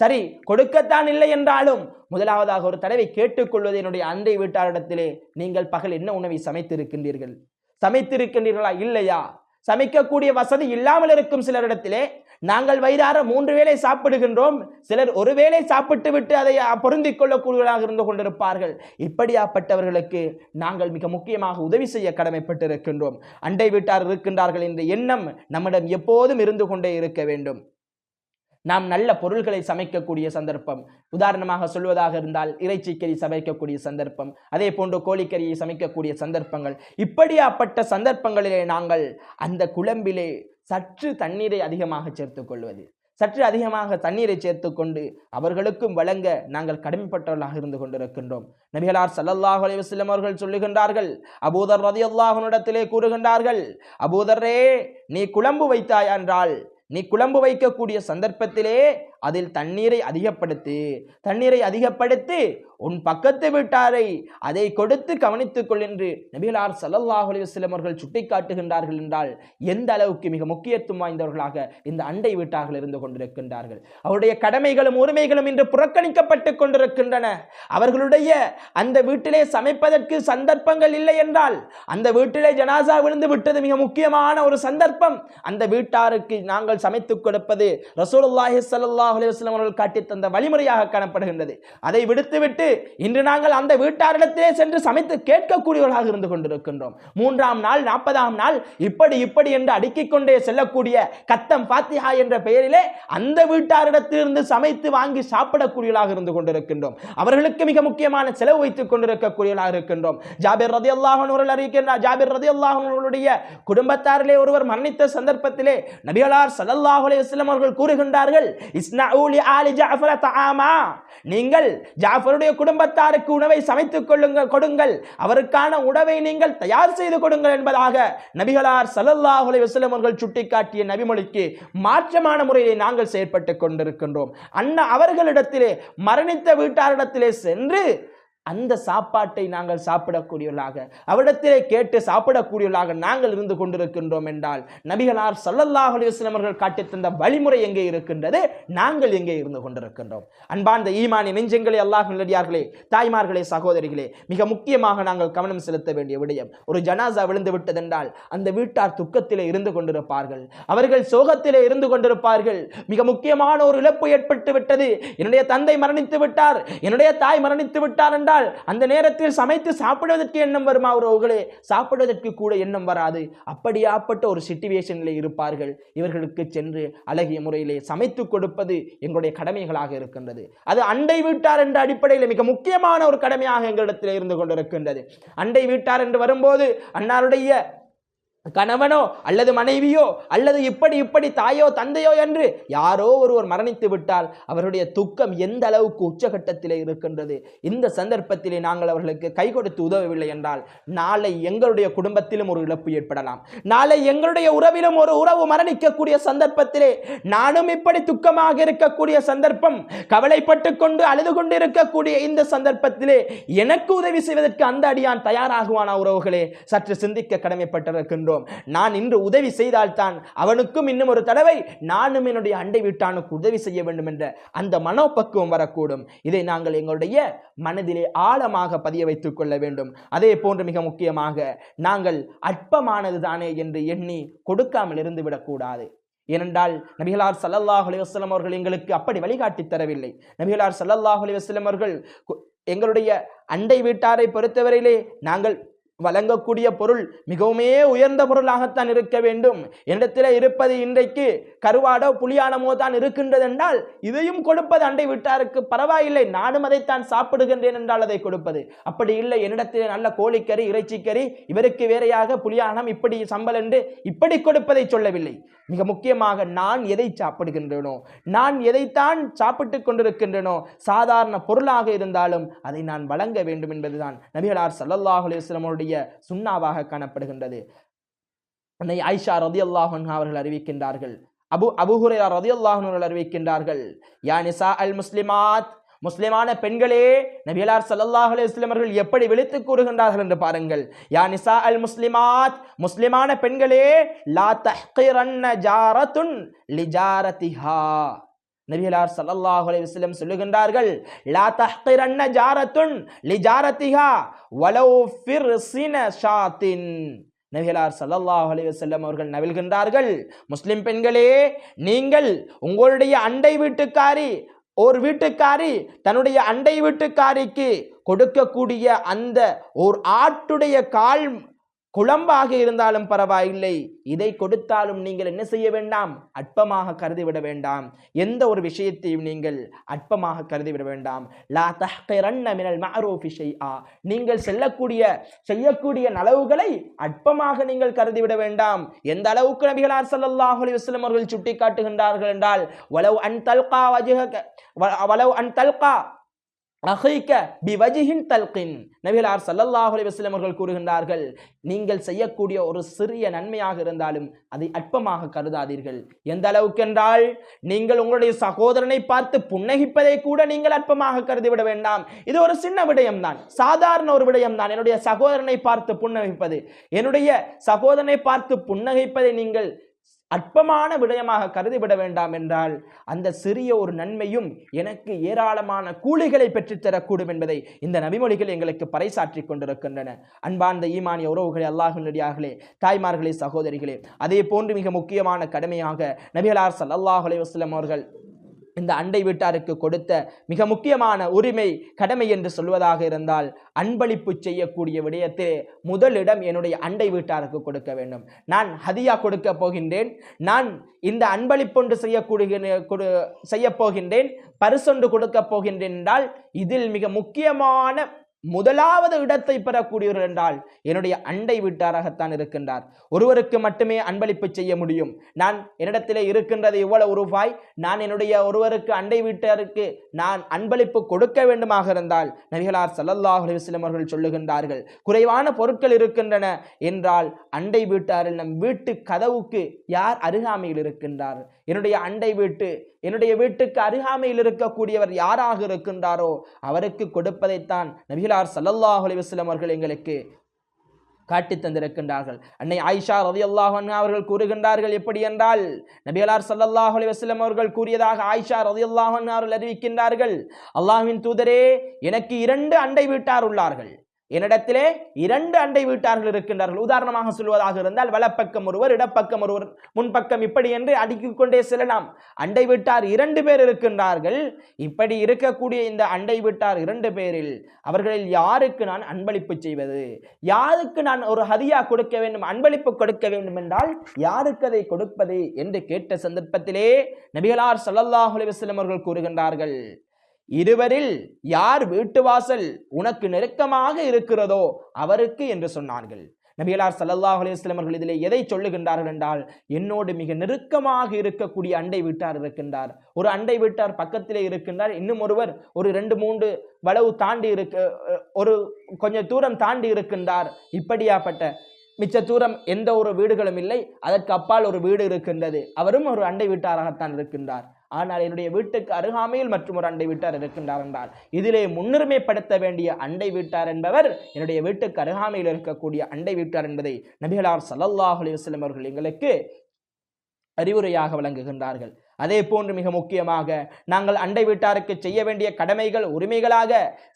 சரி கொடுக்கத்தான் இல்லை என்றாலும் முதலாவதாக ஒரு தடவை கேட்டுக்கொள்வது, என்னுடைய அண்டை வீட்டாரிடத்திலே நீங்கள் பகல் என்ன உணவை சமைத்திருக்கின்றீர்களா இல்லையா. சமைக்கக்கூடிய வசதி இல்லாமல் இருக்கும் சிலரிடத்திலே நாங்கள் வயிறார 3 வேளை சாப்பிடுகின்றோம், சிலர் ஒரு வேளை சாப்பிட்டு விட்டு அதை பொருந்திக் கொள்ளக்கூடியவர்களாக இருந்து கொண்டிருப்பார்கள். இப்படியாப்பட்டவர்களுக்கு நாங்கள் மிக முக்கியமாக உதவி செய்ய கடமைப்பட்டிருக்கின்றோம். அண்டை வீட்டார் இருக்கின்றார்கள் என்ற எண்ணம் நம்மிடம் எப்போதும் இருந்து கொண்டே இருக்க வேண்டும். நாம் நல்ல பொருள்களை சமைக்கக்கூடிய சந்தர்ப்பம், உதாரணமாக சொல்வதாக இருந்தால் இறைச்சிக்கறி சமைக்கக்கூடிய சந்தர்ப்பம், அதே போன்று கோழிக்கறியை சமைக்கக்கூடிய சந்தர்ப்பங்கள், இப்படியாப்பட்ட சந்தர்ப்பங்களிலே நாங்கள் அந்த குழம்பிலே சற்று தண்ணீரை அதிகமாக சேர்த்துக் கொள்வது, சற்று அதிகமாக தண்ணீரை சேர்த்துக்கொண்டு அவர்களுக்கும் வழங்க நாங்கள் கடமைப்பட்டவர்களாக இருந்து கொண்டிருக்கின்றோம். நபிகளார் ஸல்லல்லாஹு அலைஹி வஸல்லம் அவர்கள் சொல்லுகின்றார்கள், அபூதர் ரலியல்லாஹு அன்ஹு இடத்திலே கூறுகின்றார்கள், அபூதரே நீ குழம்பு வைத்தாய் என்றால், நீ குழம்பு வைக்கக்கூடிய சந்தர்ப்பத்திலே அதில் தண்ணீரை அதிகப்படுத்தி உன் பக்கத்து வீட்டாரை அதை கொடுத்து கவனித்துக் கொள் என்று நபிகளார் ஸல்லல்லாஹு அலைஹி வஸல்லம் அவர்கள் சுட்டிக்காட்டுகின்றார்கள் என்றால் எந்த அளவுக்கு மிக முக்கியத்துவம் வாய்ந்தவர்களாக இந்த அண்டை வீட்டார்கள் இருந்து கொண்டிருக்கின்றார்கள். அவருடைய கடமைகளும் உரிமைகளும் இன்று புறக்கணிக்கப்பட்டு கொண்டிருக்கின்றன. அவர்களுடைய அந்த வீட்டிலே சமைப்பதற்கு சந்தர்ப்பங்கள் இல்லை என்றால், அந்த வீட்டிலே ஜனாசா விழுந்து விட்டது மிக முக்கியமான ஒரு சந்தர்ப்பம், அந்த வீட்டாருக்கு நாங்கள் சமைத்துக் கொடுப்பது ரசூலுல்லாஹி ஸல்லல்லாஹு அலைஹி வஸல்லம் அவர்கள் காட்டித் தந்த வழிமுறையாக காணப்படுகின்றது. அதை விடுத்துவிட்டு இன்று நாங்கள் அந்த வீட்டாரிடத்திலே சென்று சமைத்து கேட்கக்கூடியவர்களாக இருந்து கொண்டிருக்கின்றோம். 3ஆம் நாள் 40ஆம் நாள் இப்படி என்று அடுக்கிக் கொண்டே செல்லக்கூடிய கத்தம் ஃபாத்திஹா என்ற பெயரிலே அந்த வீட்டாரிடத்திலிருந்து சமைத்து வாங்கி சாப்பிடக்கூடியவர்களாக இருந்து கொண்டிருக்கின்றோம். அவர்களுக்கு மிக முக்கியமான செலவு வைத்துக் கொண்டிருக்கக்கூடியவர்களாக இருக்கின்றோம். ஜாபிர் ரலியல்லாஹு அன்ஹு அவர்கள் அறிவிக்கின்றார், ஜாபிர் ரலியல்லாஹு அன்ஹு அவர்களுடைய குடும்பத்தாரிலே ஒருவர் மரணித்த சந்தர்ப்பத்திலே நபிகளார் ஸல்லல்லாஹு அலைஹி வஸல்லம் அவர்கள் கூறுகின்றார்கள், இஸ்னஉ லி ஆலி ஜஅஃபர் தஆமா, நீங்கள் ஜாஃபருடைய குடும்பத்தாருக்கு உணவை சமைத்துக் கொடுங்கள், அவருக்கான உணவை நீங்கள் தயார் செய்து கொடுங்கள் என்பதாக நபிகளார் ஸல்லல்லாஹு அலைஹி வஸல்லம் அவர்கள் சுட்டிக்காட்டிய நபிமொழிக்கு மாற்றமான முறையை நாங்கள் செயற்பட்டுக் கொண்டிருக்கின்றோம். அவர்களிடத்திலே மரணித்த வீட்டாரிடத்திலே சென்று அந்த சாப்பாட்டை நாங்கள் சாப்பிடக்கூடியவர்களாக, அவரிடத்திலே கேட்டு சாப்பிடக்கூடியவர்களாக நாங்கள் இருந்து கொண்டிருக்கின்றோம் என்றால் நபிகளார் ஸல்லல்லாஹு அலைஹி வஸல்லம் அவர்கள் காட்டித் தந்த வழிமுறை எங்கே இருக்கின்றது? நாங்கள் எங்கே இருந்து கொண்டிருக்கின்றோம்? அன்பார்ந்த ஈமானிய நெஞ்சங்களே, அல்லாஹ் நல்லடியார்களே, தாய்மார்களே, சகோதரிகளே, மிக முக்கியமாக நாங்கள் கவனம் செலுத்த வேண்டிய விடயம், ஒரு ஜனாசா விழுந்து விட்டதென்றால் அந்த வீட்டார் துக்கத்திலே இருந்து கொண்டிருப்பார்கள், அவர்கள் சோகத்திலே இருந்து கொண்டிருப்பார்கள். மிக முக்கியமான ஒரு இழப்பு ஏற்பட்டு விட்டது, என்னுடைய தந்தை மரணித்து விட்டார், என்னுடைய தாய் மரணித்து விட்டார் என்றால் அந்த நேரத்தில் சமைத்து சாப்பிடுவதற்கு எண்ணம் வருமா? அவர்களே சாப்பிடுவதற்கு கூட எண்ணம் வராது. அப்படியாப்பட்ட ஒரு சிச்சுவேஷனில் இருப்பார்கள். இவர்களுக்கு சென்று அழகிய முறையிலே சமைத்து கொடுப்பது எங்களுடைய கடமைகளாக இருக்கின்றது. அது அண்டை வீட்டார் என்ற அடிப்படையில் மிக முக்கியமான ஒரு கடமையாக எங்களிடத்தில் இருந்து கொண்டிருக்கின்றது. அண்டை வீட்டார் என்று வரும்போது அன்னாருடைய கணவனோ அல்லது மனைவியோ அல்லது இப்படி தாயோ தந்தையோ என்று யாரோ ஒருவர் மரணித்து விட்டால் அவருடைய துக்கம் எந்த அளவுக்கு உச்சகட்டத்திலே இருக்கின்றது. இந்த சந்தர்ப்பத்திலே நாங்கள் அவர்களுக்கு கை கொடுத்து உதவவில்லை என்றால் நாளை எங்களுடைய குடும்பத்திலும் ஒரு இழப்பு ஏற்படலாம். நாளை எங்களுடைய உறவிலும் ஒரு உறவு மரணிக்கக்கூடிய சந்தர்ப்பத்திலே நானும் இப்படி துக்கமாக இருக்கக்கூடிய சந்தர்ப்பம், கவலைப்பட்டு கொண்டு அழுது கொண்டு இருக்கக்கூடிய இந்த சந்தர்ப்பத்திலே எனக்கு உதவி செய்வதற்கு அந்த அடியான் தயாராகுவானா? உறவுகளே, சற்று சிந்திக்க கடமைப்பட்டிருக்கின்றோம். நான் இன்று உதவி செய்தால்தான் அவனுக்கும் இன்னும் ஒரு தடவை நானும் என்னுடைய அண்டை வீட்டானுக்கு உதவி செய்ய வேண்டும் என்ற அந்த மனோபக்குவம் வரக்கூடும். இதை நாங்கள் எங்களுடைய மனதிலே ஆழமாக பதிய வைத்துக் கொள்ள வேண்டும். அதே போன்று மிக முக்கியமாக நாங்கள் அற்பமானது தானே என்று எண்ணி கொடுக்காமல் இருந்து விடக்கூடாது. ஏனென்றால் நபிகளார் ஸல்லல்லாஹு அலைஹி வஸல்லம் அவர்கள் எங்களுக்கு அப்படி வழிகாட்டி தரவில்லை. நபிகளார் ஸல்லல்லாஹு அலைஹி வஸல்லம் அவர்கள் எங்களுடைய அண்டை வீட்டாரை பொறுத்தவரையிலே நாங்கள் வழங்கக்கூடிய பொருள் மிகவுமே உயர்ந்த பொருளாகத்தான் இருக்க வேண்டும். என்னிடத்தில் இருப்பது இன்றைக்கு கருவாடோ புளியானமோ தான் இருக்கின்றது என்றால் இதையும் கொடுப்பது அண்டை வீட்டாருக்கு பரவாயில்லை, நானும் அதைத்தான் சாப்பிடுகின்றேன் என்றால் அதை கொடுப்பது. அப்படி இல்லை, என்னிடத்தில் நல்ல கோழிக்கறி இறைச்சிக்கறி, இவருக்கு வேறையாக புளியானம், இப்படி சம்பல் என்று இப்படி கொடுப்பதை சொல்லவில்லை. மிக முக்கியமாக நான் எதை சாப்பிடுகின்றேனோ, நான் எதைத்தான் சாப்பிட்டுக் கொண்டிருக்கின்றனோ, சாதாரண பொருளாக இருந்தாலும் அதை நான் வழங்க வேண்டும் என்பதுதான் நபிகளார் ஸல்லல்லாஹு அலைஹி வஸல்லம் அவருடைய சுன்னாவாக காணப்படுகின்றது. அன்னை ஆயிஷா ரலியல்லாஹு அன்ஹா அவர்கள் அறிவிக்கின்றார்கள், அபூ ஹுரைரா ரலியல்லாஹு அன்ஹு அவர்கள் அறிவிக்கின்றார்கள், யா நிசா அல் முஸ்லிமாத், முஸ்லிமான பெண்களே, நபிகளார் ஸல்லல்லாஹு அலைஹி வஸல்லம் அவர்கள் எப்படி விழித்து கூறுகின்றார்கள் என்று பாருங்கள். யா நிசா அல் முஸ்லிமாத், முஸ்லிமான பெண்களே, லா தஹ்கிரன்ன ஜாரத்துன் லிஜாரதிஹா. நபிகளார் ஸல்லல்லாஹு அலைஹி வஸல்லம் சொல்லுகின்றார்கள், லா தஹ்கிரன்ன ஜாரத்துன் லிஜாரதிஹா வலவ் ஃபிர்ஸின ஷாத்தின். நபிகளார் ஸல்லல்லாஹு அலைஹி வஸல்லம் அவர்கள் நவில்கின்றார்கள், முஸ்லிம் பெண்களே, நீங்கள் உங்களுடைய அண்டை வீட்டுக்காரி, ஒரு வீட்டுக்காரி தன்னுடைய அண்டை வீட்டுக்காரிக்கு கொடுக்கக்கூடிய அந்த ஒரு ஆட்டுடைய கால் குழம்பாக இருந்தாலும் பரவாயில்லை, இதை கொடுத்தாலும் நீங்கள் என்ன செய்ய வேண்டாம்? அற்பமாக கருதிவிட வேண்டாம். எந்த ஒரு விஷயத்தையும் நீங்கள் அற்பமாக கருதிவிட வேண்டாம். லா தஹ்கிரன்ன மினல் மஅரூஃபி ஷைஆ, நீங்கள் செய்யக்கூடிய நலவுகளை அற்பமாக நீங்கள் கருதிவிட வேண்டாம். எந்த அளவுக்கு நபிகளார் ஸல்லல்லாஹு அலைஹி வஸல்லம் அவர்கள் சுட்டி காட்டுகின்றார்கள் என்றால், வலவ் அன் தல்கா அஹீக பிவஜிஹின் தல்கின். நபிகளார் ஸல்லல்லாஹு அலைஹி வஸல்லம் அவர்கள் கூறுகின்றார்கள், நீங்கள் செய்யக்கூடிய ஒரு சிறிய நன்மையாக இருந்தாலும் அதை அற்பமாக கருதாதீர்கள். எந்த அளவுக்கு என்றால், நீங்கள் உங்களுடைய சகோதரனை பார்த்து புன்னகிப்பதை கூட நீங்கள் அற்பமாக கருதிவிட வேண்டாம். இது ஒரு சின்ன விடயம்தான், சாதாரண ஒரு விடயம்தான். என்னுடைய சகோதரனை பார்த்து புன்னகிப்பது, என்னுடைய சகோதரனை பார்த்து புன்னகிப்பதை நீங்கள் அற்பமான விடயமாக கருதிவிட வேண்டாம் என்றால், அந்த சிறிய ஒரு நன்மையும் எனக்கு ஏராளமான கூலிகளை பெற்றுத்தரக்கூடும் என்பதை இந்த நபிமொழிகள் எங்களுக்கு பறைசாற்றிக் கொண்டிருக்கின்றன. அன்பார்ந்த ஈமானிய உறவுகளே, அல்லாஹ்வின் அடியார்களே, தாய்மார்களே, சகோதரிகளே, அதே போன்று மிக முக்கியமான கடமையாக நபிகளார் ஸல்லல்லாஹு அலைஹி வஸல்லம் அவர்கள் இந்த அண்டை வீட்டாருக்கு கொடுத்த மிக முக்கியமான உரிமை, கடமை என்று சொல்வதாக இருந்தால், அன்பளிப்பு செய்யக்கூடிய விடயத்திலே முதலிடம் என்னுடைய அண்டை வீட்டாருக்கு கொடுக்க வேண்டும். நான் ஹதியா கொடுக்க போகின்றேன், நான் இந்த அன்பளிப்பொன்று செய்ய போகின்றேன், பரிசொன்று கொடுக்க போகின்றேன் என்றால், இதில் மிக முக்கியமான முதலாவது இடத்தை பெறக்கூடியவர் என்றால் என்னுடைய அண்டை வீட்டாராகத்தான் இருக்கின்றார். ஒருவருக்கு மட்டுமே அன்பளிப்பு செய்ய முடியும். நான் என்னிடத்திலே இருக்கின்றது இவ்வளவு ரூபாய், நான் என்னுடைய ஒருவருக்கு அண்டை வீட்டாருக்கு நான் அன்பளிப்பு கொடுக்க வேண்டுமாக இருந்தால் நபிகளார் ஸல்லல்லாஹு அலைஹி வஸல்லம் அவர்கள் சொல்லுகின்றார்கள், குறைவான பொருட்கள் இருக்கின்றன என்றால் அண்டை வீட்டாரில் நம் வீட்டு கதவுக்கு யார் அருகாமையில் இருக்கின்றார், என்னுடைய அண்டை வீட்டு, என்னுடைய வீட்டுக்கு அருகாமையில் இருக்கக்கூடியவர் யாராக இருக்கின்றாரோ அவருக்கு கொடுப்பதைத்தான் நபிகளார் ஸல்லல்லாஹு அலைஹி வஸல்லம் அவர்கள் எங்களுக்கு காட்டி தந்திருக்கின்றார்கள். அன்னை ஆயிஷா ரலியல்லாஹு அன்ஹா அவர்கள் கூறுகின்றார்கள், எப்படி என்றால், நபிகளார் ஸல்லல்லாஹு அலைஹி வஸல்லம் அவர்கள் கூறியதாக ஆயிஷா ரலியல்லாஹு அன்ஹா அவர்கள் அறிவிக்கின்றார்கள், அல்லாஹ்வின் தூதரே, எனக்கு 2 அண்டை வீட்டார் உள்ளார்கள், என்னிடத்திலே 2 அண்டை வீட்டார்கள் இருக்கின்றார்கள். உதாரணமாக சொல்வதாக இருந்தால், வலப்பக்கம் ஒருவர், இடப்பக்கம் ஒருவர், முன்பக்கம், இப்படி என்று அடுக்கிக் கொண்டே செல்லலாம். அண்டை வீட்டார் 2 பேர் இருக்கின்றார்கள். இப்படி இருக்கக்கூடிய இந்த அண்டை வீட்டார் 2 பேரில் அவர்களில் யாருக்கு நான் அன்பளிப்பு செய்வது, யாருக்கு நான் ஒரு ஹதியா கொடுக்க வேண்டும், அன்பளிப்பு கொடுக்க வேண்டும் என்றால் யாருக்கு அதை கொடுப்பது என்று கேட்ட சந்தர்ப்பத்திலே நபிகளார் ஸல்லல்லாஹு அலைஹி வஸல்லம் அவர்கள் கூறுகின்றார்கள், இருவரில் யார் வீட்டு வாசல் உனக்கு நெருக்கமாக இருக்கிறதோ அவருக்கு என்று சொன்னார்கள். நபிகளார் ஸல்லல்லாஹு அலைஹி வஸல்லம் அவர்கள் இதிலே எதை சொல்லுகின்றார்கள் என்றால், என்னோடு மிக நெருக்கமாக இருக்கக்கூடிய அண்டை வீட்டார் இருக்கின்றார், ஒரு அண்டை வீட்டார் பக்கத்திலே இருக்கின்றார், இன்னும் ஒருவர் ஒரு 2-3 வளவு தாண்டி ஒரு கொஞ்சம் தூரம் தாண்டி இருக்கின்றார். இப்படியாப்பட்ட மிச்ச தூரம் எந்த ஒரு வீடுகளும் இல்லை, அதற்கு அப்பால் ஒரு வீடு இருக்கின்றது, அவரும் ஒரு அண்டை வீட்டாராகத்தான் இருக்கின்றார். ஆனால் என்னுடைய வீட்டுக்கு அருகாமையில் மற்றும் ஒரு அண்டை வீட்டார் இருக்கின்றார் என்றால், இதிலே முன்னுரிமைப்படுத்த வேண்டிய அண்டை வீட்டார் என்பவர் என்னுடைய வீட்டுக்கு அருகாமையில் இருக்கக்கூடிய அண்டை வீட்டார் என்பதை நபிகளார் ஸல்லல்லாஹு அலைஹி வஸல்லம் அவர்கள் எங்களுக்கு அறிவுரையாக வழங்குகின்றார்கள். அதே போன்று மிக முக்கியமாக நாங்கள் அண்டை வீட்டாருக்கு செய்ய வேண்டிய கடமைகள், உரிமைகளாக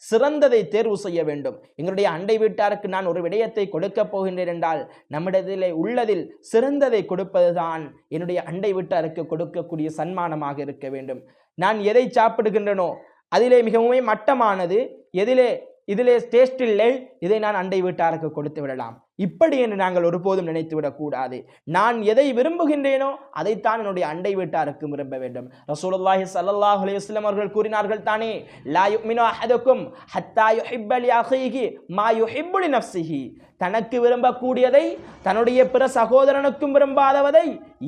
சிறந்ததை தேர்வு செய்ய வேண்டும். எங்களுடைய அண்டை வீட்டாருக்கு நான் ஒரு விடயத்தை கொடுக்க போகின்றேன் என்றால், நம்மிடத்திலே உள்ளதில் சிறந்ததை கொடுப்பதுதான் என்னுடைய அண்டை வீட்டாருக்கு கொடுக்கக்கூடிய சன்மானமாக இருக்க வேண்டும். நான் எதை சாப்பிடுகின்றனோ அதிலே மிகவும் மட்டமானது, இதிலே டேஸ்ட் இல்லை, இதை நான் அண்டை வீட்டாருக்கு கொடுத்து விடலாம், இப்படி என்று நாங்கள் ஒருபோதும் நினைத்து விடக்கூடாது. நான் எதை விரும்புகின்றேனோ அதைத்தான் என்னுடைய அண்டை வீட்டாருக்கு விரும்ப வேண்டும். ரசூலுல்லாஹி ஸல்லல்லாஹு அலைஹி வஸல்லம் அவர்கள் கூறினார்கள் தானே, லா யுமினு அஹதுக்கும் ஹத்தா யுஹிப்ப லி அஹீஹி மா யுஹிப்பு லி நஃப்ஸிஹி. தனக்கு விரும்பக்கூடியதை தன்னுடைய பிற சகோதரனுக்கும் விரும்பாதவதை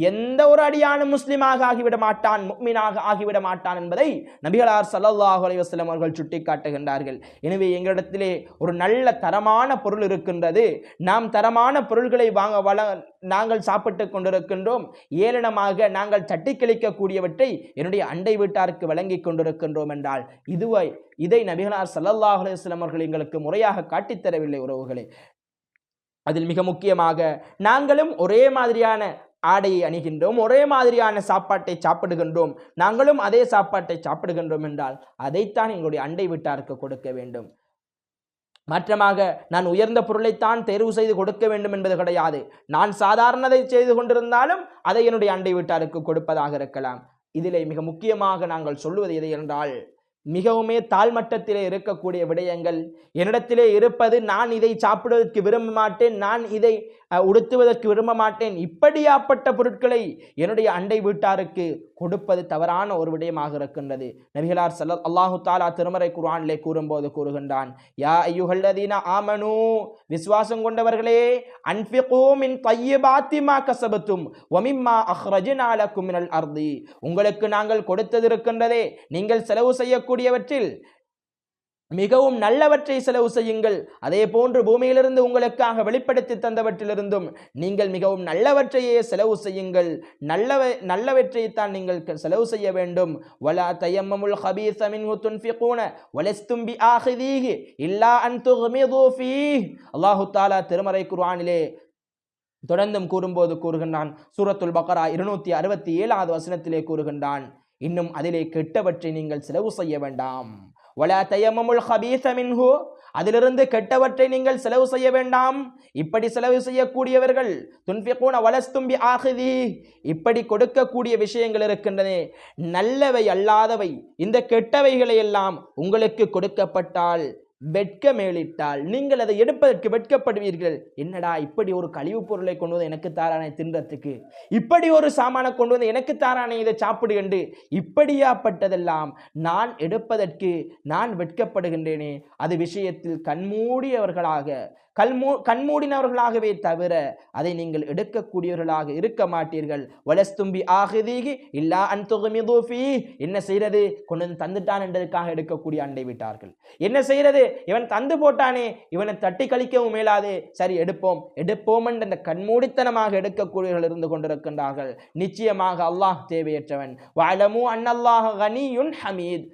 எந்த ஒரு அடியானும் முஸ்லிமாக ஆகிவிட மாட்டான், முஃமினாக ஆகிவிட மாட்டான் என்பதை நபிகளார் ஸல்லல்லாஹு அலைஹி வஸல்லம் அவர்கள் சுட்டிக்காட்டுகின்றார்கள். எனவே எங்களிடத்திலே ஒரு நல்ல தரமான பொருள் இருக்கின்றது, நாம் தரமான பொருள்களை நாங்கள் சாப்பிட்டு கொண்டிருக்கின்றோம், ஏளனமாக நாங்கள் தட்டி கழிக்கக்கூடியவற்றை என்னுடைய அண்டை வீட்டாருக்கு வழங்கி கொண்டிருக்கின்றோம் என்றால் இதை நபிகளார் ஸல்லல்லாஹு அலைஹி வஸல்லம் அவர்கள் எங்களுக்கு முறையாக காட்டித்தரவில்லை உறவுகளே. அதில் மிக முக்கியமாக நாங்களும் ஒரே மாதிரியான ஆடையை அணிகின்றோம், ஒரே மாதிரியான சாப்பாட்டை சாப்பிடுகின்றோம், நாங்களும் அதே சாப்பாட்டை சாப்பிடுகின்றோம் என்றால் அதைத்தான் எங்களுடைய அண்டை வீட்டாருக்கு கொடுக்க வேண்டும். மாற்றமாக நான் உயர்ந்த பொருளைத்தான் தேர்வு செய்து கொடுக்க வேண்டும் என்பது கிடையாது. நான் சாதாரணதை செய்து கொண்டிருந்தாலும் அதை என்னுடைய அண்டை வீட்டாருக்கு கொடுப்பதாக இருக்கலாம். இதிலே மிக முக்கியமாக நாங்கள் சொல்லுவது எது என்றால், மிகவுமே தாழ்மட்டத்திலே இருக்கக்கூடிய விடயங்கள் என்னிடத்திலே இருப்பது, நான் இதை சாப்பிடுவதற்கு விரும்ப மாட்டேன், நான் இதை உடுத்துவதற்கு விரும்ப மாட்டேன், இப்படியாப்பட்ட பொருட்களை என்னுடைய அண்டை வீட்டாருக்கு கொடுப்பது தவறான ஒரு விடயமாக இருக்கின்றது. நபிகளார் அல்லாஹு தாலா திருமறை குர்ஆனிலே கூறும்போது கூறுகின்றான், யா அய்யுஹல்லதீன ஆமனூ, விசுவாசம் கொண்டவர்களே, அன்ஃபிகூ மின் தய்யிபாத்தி மா கஸபத்தும் வ மிம்மா அக்ரஜ்னா லக்கும் மினல் அர்தி. உங்களுக்கு நாங்கள் கொடுத்தது இருக்கின்றதே, நீங்கள் செலவு செய்யக்கூடியவற்றில் மிகவும் நல்லவற்றை செலவு செய்யுங்கள். அதே போன்று பூமியிலிருந்து உங்களுக்காக வெளிப்படுத்தி தந்தவற்றிலிருந்தும் நீங்கள் மிகவும் நல்லவற்றையே செலவு செய்யுங்கள். நல்லவற்றைத்தான் நீங்கள் செலவு செய்ய வேண்டும். வலா தயம்மமுல் ஹபீஸ மின்ஹு துன்ஃபிகூன வலஸ்தும் பிஆஹிதீஹி இல்லா அன் துக்மிது ஃபீஹ். அல்லாஹ் தஆலா திருமறை குர்ஆனிலே தொடர்ந்தும் கூறும்போது கூறுகின்றான், சூரத்துல் பக்ரா 267வது வசனத்திலே கூறுகின்றான், இன்னும் அதிலே கெட்டவற்றை நீங்கள் செலவு செய்ய வேண்டாம். வலா தயம்மமுல் ஹபீஸ மின்ஹு, அதிலிருந்து கெட்டவற்றை நீங்கள் செலவு செய்ய வேண்டாம். இப்படி செலவு செய்யக்கூடியவர்கள் துன்ஃபிகூன வலஸ்தும் பிஆஹிதி, இப்படி கொடுக்கக்கூடிய விஷயங்கள் இருக்கின்றன, நல்லவை அல்லாதவை, இந்த கெட்டவைகளை எல்லாம் உங்களுக்கு கொடுக்கப்பட்டால் வெட்கமேலிட்டால் நீங்கள் அதை எடுப்பதற்கு வெட்கப்படுவீர்கள். என்னடா இப்படி ஒரு கழிவுப் பொருளை கொண்டு வந்து எனக்கு தாரானே தின்றதுக்கு, இப்படி ஒரு சாமானை கொண்டு வந்து எனக்கு தாரானே இதை சாப்பிடு என்று இப்படியாப்பட்டதெல்லாம் நான் எடுப்பதற்கு நான் வெட்கப்படுகின்றேனே, அது விஷயத்தில் கண்மூடினவர்களாகவே தவிர அதை நீங்கள் எடுக்கக்கூடியவர்களாக இருக்க மாட்டீர்கள். வலஸ்தும்பி ஆகிதீகி இல்லா அன் துக்மிது ஃபீஹ், என்ன செய்யறது, கொண்டு வந்து தந்துட்டான் என்றதுக்காக எடுக்கக்கூடிய அண்டை விட்டார்கள். என்ன செய்யறது, இவன் தந்து போட்டானே, இவனை தட்டி கழிக்கவும் மேலாது, சரி எடுப்போம் என்ற அந்த கண்மூடித்தனமாக எடுக்கக்கூடியவர்கள் இருந்து கொண்டிருக்கின்றார்கள். நிச்சயமாக அல்லாஹ் தேவையற்றவன். வஅலமு அன்னல்லாஹ கனியுன் ஹமீத்,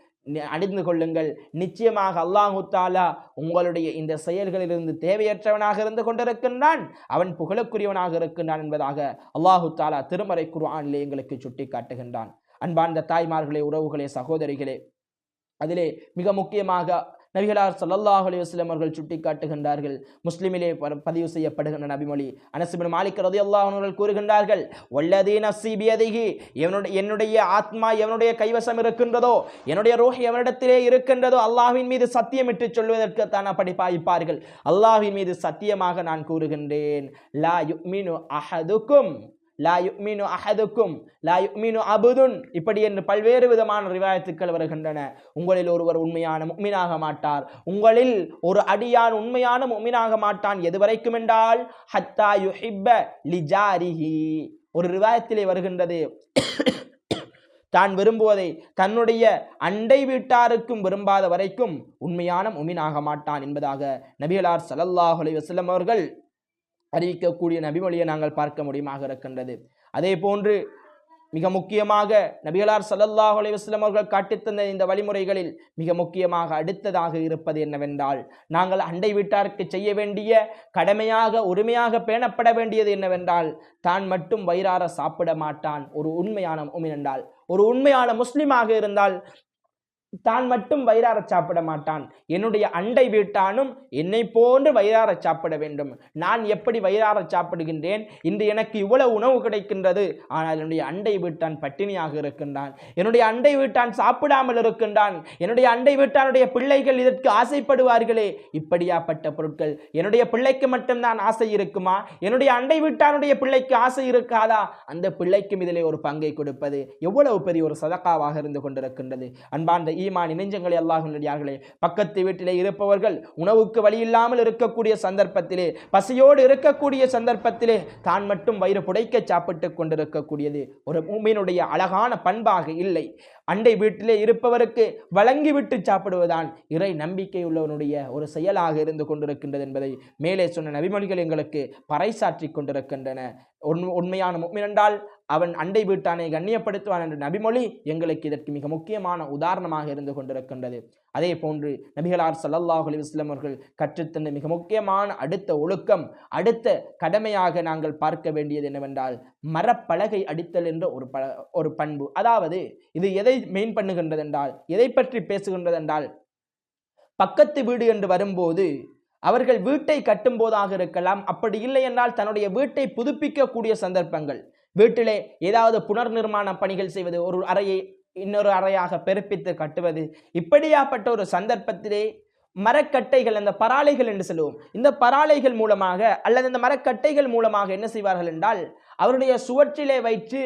அறிந்து கொள்ளுங்கள், நிச்சயமாக அல்லாஹு தஆலா உங்களுடைய இந்த செயல்களிலிருந்து தேவையற்றவனாக இருந்து கொண்டிருக்கின்றான், அவன் புகழுக்குரியவனாக இருக்கின்றான் என்பதாக அல்லாஹு தஆலா திருமறை குர்ஆனிலே எங்களுக்கு சுட்டி காட்டுகின்றான். அன்பார்ந்த தாய்மார்களே, உறவுகளே, சகோதரிகளே, அதிலே மிக முக்கியமாக நபிகளார் ஸல்லல்லாஹு அலைஹி வஸல்லம் அவர்கள் சுட்டி காட்டுகின்றார்கள். முஸ்லிமிலே பதிவு செய்யப்படுகின்ற நபிமொழி, அனஸ் இப்னு மாலிக் ரலியல்லாஹு அன்ஹு அவர்கள் கூறுகின்றார்கள், வல்லதீ நஃப்ஸி பியதிஹி, என்னுடைய ஆத்மா எவனுடைய கைவசம் இருக்கின்றதோ, என்னுடைய ரூஹ் எவனிடத்திலே இருக்கின்றதோ, அல்லாஹ்வின் மீது சத்தியமிட்டு சொல்வதற்கு தான் அப்படி பாய்ப்பார்கள். அல்லாஹ்வின் மீது சத்தியமாக நான் கூறுகின்றேன், லா யுமினு அஹதுக்கும் லா யுமினு அஹதுக்கும் லா யுமினு அபுதுன், இப்படி என்று பல்வேறு விதமான ரிவாயத்துக்கள் வருகின்றன. உங்களில் ஒருவர் உண்மையான முஃமினாக மாட்டார், உங்களில் ஒரு அடியான் உண்மையான முஃமினாக மாட்டான் எதுவரைக்கும் என்றால் ஹத்தா யுஹிப்ப லிஜாரிஹி, ஒரு ரிவாயத்திலே வருகின்றது, தான் விரும்புவதை தன்னுடைய அண்டை வீட்டாருக்கும் விரும்பாத வரைக்கும் உண்மையான முஃமினாக மாட்டான் என்பதாக நபிகளார் ஸல்லல்லாஹு அலைஹி வஸல்லம் அவர்கள் அறிவிக்கக்கூடிய நபிமொழியை நாங்கள் பார்க்க முடியுமாக இருக்கின்றது. அதே போன்று மிக முக்கியமாக நபிகளார் ஸல்லல்லாஹு அலைஹி வஸல்லம் அவர்கள் காட்டித்தந்த இந்த வழிமுறைகளில் மிக முக்கியமாக அடுத்ததாக இருப்பது என்னவென்றால், நாங்கள் அண்டை வீட்டாருக்கு செய்ய வேண்டிய கடமையாக உரிமையாக பேணப்பட வேண்டியது என்னவென்றால், தான் மட்டும் வயிறார சாப்பிட மாட்டான் ஒரு உண்மையான முஃமின் என்றால், ஒரு உண்மையான முஸ்லிமாக இருந்தால் தான் மட்டும் வயிறார சாப்பிட மாட்டான், என்னுடைய அண்டை வீட்டானும் என்னை போன்று வயிறார சாப்பிட வேண்டும். நான் எப்படி வயிறார சாப்பிடுகின்றேன், இன்று எனக்கு இவ்வளவு உணவு கிடைக்கின்றது, ஆனால் என்னுடைய அண்டை வீட்டான் பட்டினியாக இருக்கின்றான், என்னுடைய அண்டை வீட்டான் சாப்பிடாமல் இருக்கின்றான், என்னுடைய அண்டை வீட்டானுடைய பிள்ளைகள் இதற்கு ஆசைப்படுவார்களே, இப்படியாப்பட்ட பொருட்கள் என்னுடைய பிள்ளைக்கு மட்டும்தான் ஆசை இருக்குமா, என்னுடைய அண்டை வீட்டானுடைய பிள்ளைக்கு ஆசை இருக்காதா, அந்த பிள்ளைக்கும் இதிலே ஒரு பங்கை கொடுப்பது எவ்வளவு பெரிய ஒரு சதகாவாக இருந்து கொண்டிருக்கின்றது. அன்பார்ந்த ஈமான் நெஞ்சங்களே, அல்லாஹ்வின் பக்கத்து வீட்டிலே இருப்பவர்கள் உணவுக்கு வழி இல்லாமல் இருக்கக்கூடிய சந்தர்ப்பத்திலே, பசியோடு இருக்கக்கூடிய சந்தர்ப்பத்திலே தான் மட்டும் வயிறு புடைக்க சாப்பிட்டு கொண்டிருக்கக்கூடியது ஒரு முஃமினுடைய அழகான பண்பாக இல்லை. அண்டை வீட்டிலே இருப்பவருக்கு வழங்கிவிட்டு சாப்பிடுவதுதான் இறை நம்பிக்கை உள்ளவனுடைய ஒரு செயலாக இருந்து கொண்டிருக்கின்றது என்பதை மேலே சொன்ன நபிமொழிகள் எங்களுக்கு பறைசாற்றி கொண்டிருக்கின்றன. உண்மையான முஃமின் என்றால் அவன் அண்டை வீட்டானை கண்ணியப்படுத்துவான் என்ற நபிமொழி எங்களுக்கு இதற்கு மிக முக்கியமான உதாரணமாக இருந்து கொண்டிருக்கின்றது. அதே போன்று நபிகளார் ஸல்லல்லாஹு அலைஹி வஸல்லம் அவர்கள் கற்றுத்தந்த மிக முக்கியமான அடுத்த ஒழுக்கம், அடுத்த கடமையாக நாங்கள் பார்க்க வேண்டியது என்னவென்றால், மரப்பலகை அடித்தல் என்ற ஒரு பண்பு. அதாவது இது எதை மெயின் பண்ணுகின்றது என்றால், எதை பற்றி பேசுகின்றது என்றால், பக்கத்து வீடு என்று வரும்போது அவர்கள் வீட்டை கட்டும் போதாக இருக்கலாம், அப்படி இல்லை என்றால் தன்னுடைய வீட்டை புதுப்பிக்கக்கூடிய சந்தர்ப்பங்கள், வீட்டிலே ஏதாவது புனர் நிர்மாண பணிகள் செய்வது, ஒரு அறையை இன்னொரு அறையாக பெருப்பித்து கட்டுவது, இப்படியாப்பட்ட ஒரு சந்தர்ப்பத்திலே மரக்கட்டைகள், அந்த பராளைகள் என்று சொல்லுவோம், இந்த பராளைகள் மூலமாக அல்லது இந்த மரக்கட்டைகள் மூலமாக என்ன செய்வார்கள் என்றால், அவருடைய சுவற்றிலே வைத்து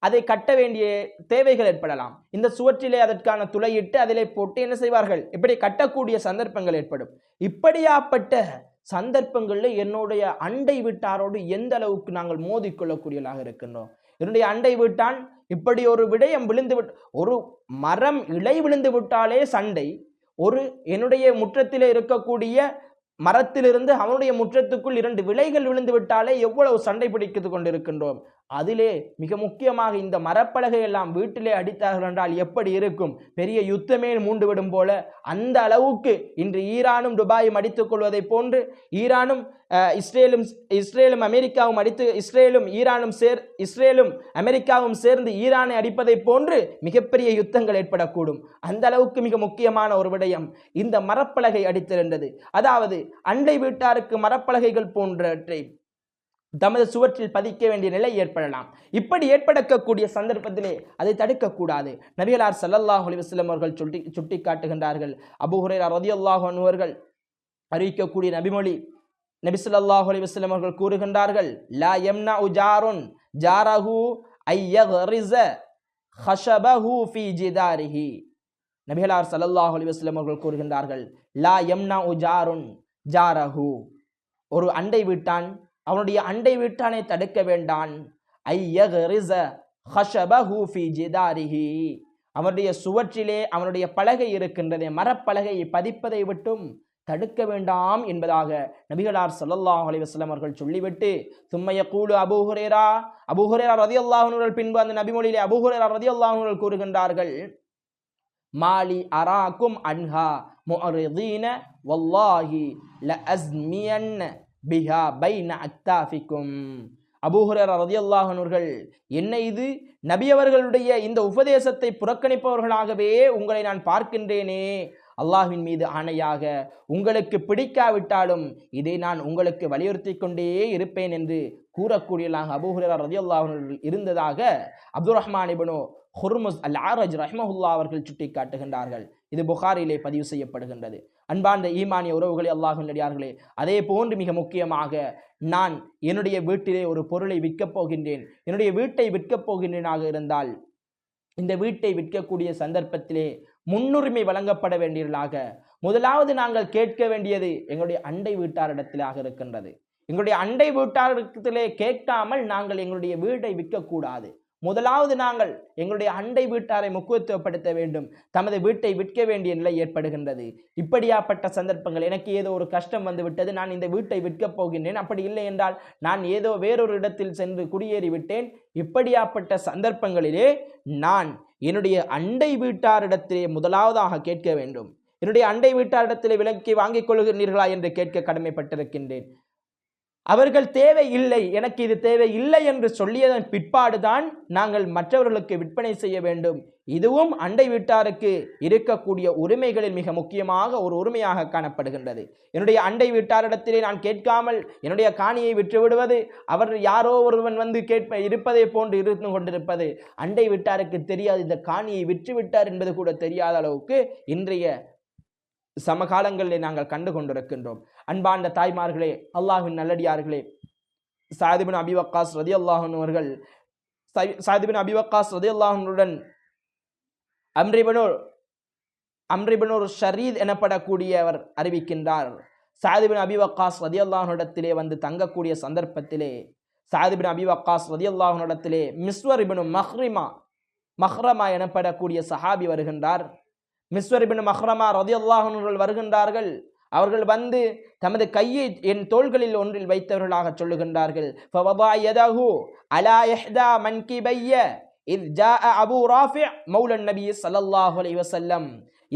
அதை கட்ட வேண்டிய தேவைகள் ஏற்படலாம். இந்த சுவற்றிலே அதற்கான துளையிட்டு அதிலே போட்டு என்ன செய்வார்கள், இப்படி கட்டக்கூடிய சந்தர்ப்பங்கள் ஏற்படும். இப்படியாப்பட்ட சந்தர்ப்பங்களில் என்னுடைய அண்டை வீட்டாரோடு எந்த அளவுக்கு நாங்கள் மோதிக்கொள்ளக்கூடியவர்களாக இருக்கின்றோம். என்னுடைய அண்டை வீட்டான் இப்படி ஒரு விடயம் விழுந்து ஒரு மரம் இலை விழுந்து விட்டாலே சண்டை, என்னுடைய முற்றத்திலே இருக்கக்கூடிய மரத்திலிருந்து அவனுடைய முற்றத்துக்குள் 2 விலைகள் விழுந்து விட்டாலே எவ்வளவு சண்டை பிடித்து கொண்டிருக்கின்றோம். அதிலே மிக முக்கியமாக இந்த மரப்பலகை எல்லாம் வீட்டிலே அடித்தார்கள் என்றால் எப்படி இருக்கும்? பெரிய யுத்தமே மூண்டுவிடும் போல அந்த அளவுக்கு இன்று ஈரானும் துபாயும் அடித்துக் கொள்வதை போன்று ஈரானும் இஸ்ரேலும் அமெரிக்காவும் அடித்து இஸ்ரேலும் அமெரிக்காவும் சேர்ந்து ஈரானை அடிப்பதை போன்று மிகப்பெரிய யுத்தங்கள் ஏற்படக்கூடும். அந்த அளவுக்கு மிக முக்கியமான ஒரு விடயம் இந்த மரப்பலகை அடித்திருந்தது. அதாவது அண்டை வீட்டாருக்கு மரப்பலகைகள் போன்றவற்றை தமது சுவற்றில் பதிக்க வேண்டிய நிலை ஏற்படலாம். இப்படி ஏற்படக்கூடிய சந்தர்ப்பத்திலே அதை தடுக்கக்கூடாது. நபிகளார் ஸல்லல்லாஹு அலைஹி வஸல்லம் அவர்கள் சுட்டி காட்டுகின்றார்கள். அபூ ஹுரைரா ரலியல்லாஹு அன்ஹு அவர்கள் அறிவிக்கக்கூடிய நபிமொழி, நபி ஸல்லல்லாஹு அலைஹி வஸல்லம் அவர்கள் கூறுகின்றார்கள், லா யம்னஉ ஜாருன் ஜாரஹு ஐயக்ரிஸ ஹஷபஹு ஃபீ ஜிதாரிஹி. நபிகளார் ஸல்லல்லாஹு அலைஹி வஸல்லம் அவர்கள் கூறுகின்றார்கள், லா யம்னஉ ஜாருன் ஜாரஹு, ஒரு அண்டை வீட்டான் அவனுடைய அண்டை வீட்டானை தடுக்க வேண்டான். ஐயக்ரிஸ ஹஷபஹு ஃபீ ஜிதாரிஹி, அவனுடைய சுவற்றிலே அவனுடைய பலகை இருக்கின்றதே மரப்பலகையை பதிப்பதை விட்டும் தடுக்க வேண்டாம் என்பதாக நபிகளார் ஸல்லல்லாஹு அலைஹி வஸல்லம் அவர்கள் சொல்லிவிட்டு, சும்ம யகூலு அபூ ஹுரைரா ரலியல்லாஹு அன்ஹு அவர்கள் பின்பு அந்த நபிமொழியிலே அபூ ஹுரைரா ரலியல்லாஹு அன்ஹு அவர்கள் கூறுகின்றார்கள், மாலி அராக்கும் அன்ஹா முஅரிதீன வல்லாஹி லஅஸ்மியன்ன பிஹா பைன அக்தாஃபிக்கும். அபூ ஹுரைரா ரலியல்லாஹு அன்ஹு அவர்கள், என்ன இது நபி அவர்களுடைய இந்த உபதேசத்தை புறக்கணிப்பவர்களாகவே உங்களை நான் பார்க்கின்றேனே, அல்லாஹ்வின் மீது ஆணையாக உங்களுக்கு பிடிக்காவிட்டாலும் இதை நான் உங்களுக்கு வலியுறுத்தி கொண்டே இருப்பேன் என்று கூறக்கூடியலாக அபூ ஹுரைரா ரலியல்லாஹு அன்ஹு இருந்ததாக அப்துர் ரஹ்மான் இப்னு ஹுர்முஸ் அல்-ஆரஜ் ரஹ்மஹுல்லாஹ் அவர்கள் சுட்டி காட்டுகின்றார்கள். இது புகாரிலே பதிவு செய்யப்படுகின்றது. அன்பார்ந்த ஈமானிய உறவுகளே, அல்லாஹ்வின் அடியார்களே, அதே போன்று மிக முக்கியமாக நான் என்னுடைய வீட்டிலே ஒரு பொருளை விற்கப் போகின்றேன், என்னுடைய வீட்டை விற்கப் போகின்றேனாக இருந்தால் இந்த வீட்டை விற்கக்கூடிய சந்தர்ப்பத்திலே முன்னுரிமை வழங்கப்பட வேண்டியதாக முதலாவது நாங்கள் கேட்க வேண்டியது எங்களுடைய அண்டை வீட்டாரிடத்திலாக இருக்கின்றது. எங்களுடைய அண்டை வீட்டாரிடத்திலே கேட்காமல் நாங்கள் எங்களுடைய வீட்டை விற்கக்கூடாது. முதலாவது நாங்கள் எங்களுடைய அண்டை வீட்டாரை முக்கியத்துவப்படுத்த வேண்டும். தமது வீட்டை விற்க வேண்டிய நிலை ஏற்படுகின்றது. இப்படியாப்பட்ட சந்தர்ப்பங்கள், எனக்கு ஏதோ ஒரு கஷ்டம் வந்து விட்டது, நான் இந்த வீட்டை விற்கப் போகின்றேன், அப்படி இல்லை என்றால் நான் ஏதோ வேறொரு இடத்தில் சென்று குடியேறி விட்டேன். இப்படியாப்பட்ட சந்தர்ப்பங்களிலே நான் என்னுடைய அண்டை வீட்டாரிடத்திலே முதலாவதாக கேட்க வேண்டும். என்னுடைய அண்டை வீட்டாரிடத்திலே விலக்கி வாங்கிக் கொள்கிறீர்களா என்று கேட்க கடமைப்பட்டிருக்கின்றேன். அவர்கள் தேவை இல்லை, எனக்கு இது தேவை இல்லை என்று சொல்லியதன் பிற்பாடுதான் நாங்கள் மற்றவர்களுக்கு விற்பனை செய்ய வேண்டும். இதுவும் அண்டை வீட்டாருக்கு இருக்கக்கூடிய உரிமைகளில் மிக முக்கியமாக ஒரு உரிமையாக காணப்படுகின்றது. என்னுடைய அண்டை வீட்டாரிடத்திலே நான் கேட்காமல் என்னுடைய காணியை விற்று விடுவது, அவர் யாரோ ஒருவன் வந்து இருப்பதை போன்று இருந்து கொண்டிருப்பது, அண்டை வீட்டாருக்கு தெரியாது இந்த காணியை விற்று விட்டார் என்பது கூட தெரியாத அளவுக்கு இன்றைய சமகாலங்களில் நாங்கள் கண்டு கொண்டிருக்கின்றோம். அன்பார்ந்த தாய்மார்களே, அல்லாஹ்வின் நல்லடியார்களே, சஅத் இப்னு அபி வக்காஸ் ரலியல்லாஹு அன்ஹு அவர்கள் சஅத் இப்னு அபி வக்காஸ் ரலியல்லாஹு அன்ஹுடன் அம்ர் இப்னு ஷரீத் எனப்படக்கூடியவர் அறிவிக்கின்றார். சஅத் இப்னு அபி வக்காஸ் ரலியல்லாஹு அன்ஹு இடத்திலே வந்து தங்கக்கூடிய சந்தர்ப்பத்திலே சஅத் இப்னு அபி வக்காஸ் ரலியல்லாஹு அன்ஹு இடத்திலே மிஸ்வர் இப்னு மஹ்ரமா எனப்படக்கூடிய சஹாபி வருகின்றார். மிஸ்வர் இப்னு மஹ்ரமா ரலியல்லாஹு அன்ஹு வருகின்றார்கள். அவர்கள் வந்து தமது கையை என் தோள்களில் ஒன்றில் வைத்தவர்களாக சொல்லுகின்றார்கள். ஃபவதா யதஹு அலா இஹ்தா மன்கிபைய இத் ஜாஅ அபூ ராஃபி மௌலா நபி ஸல்லல்லாஹு அலைஹி வஸல்லம்.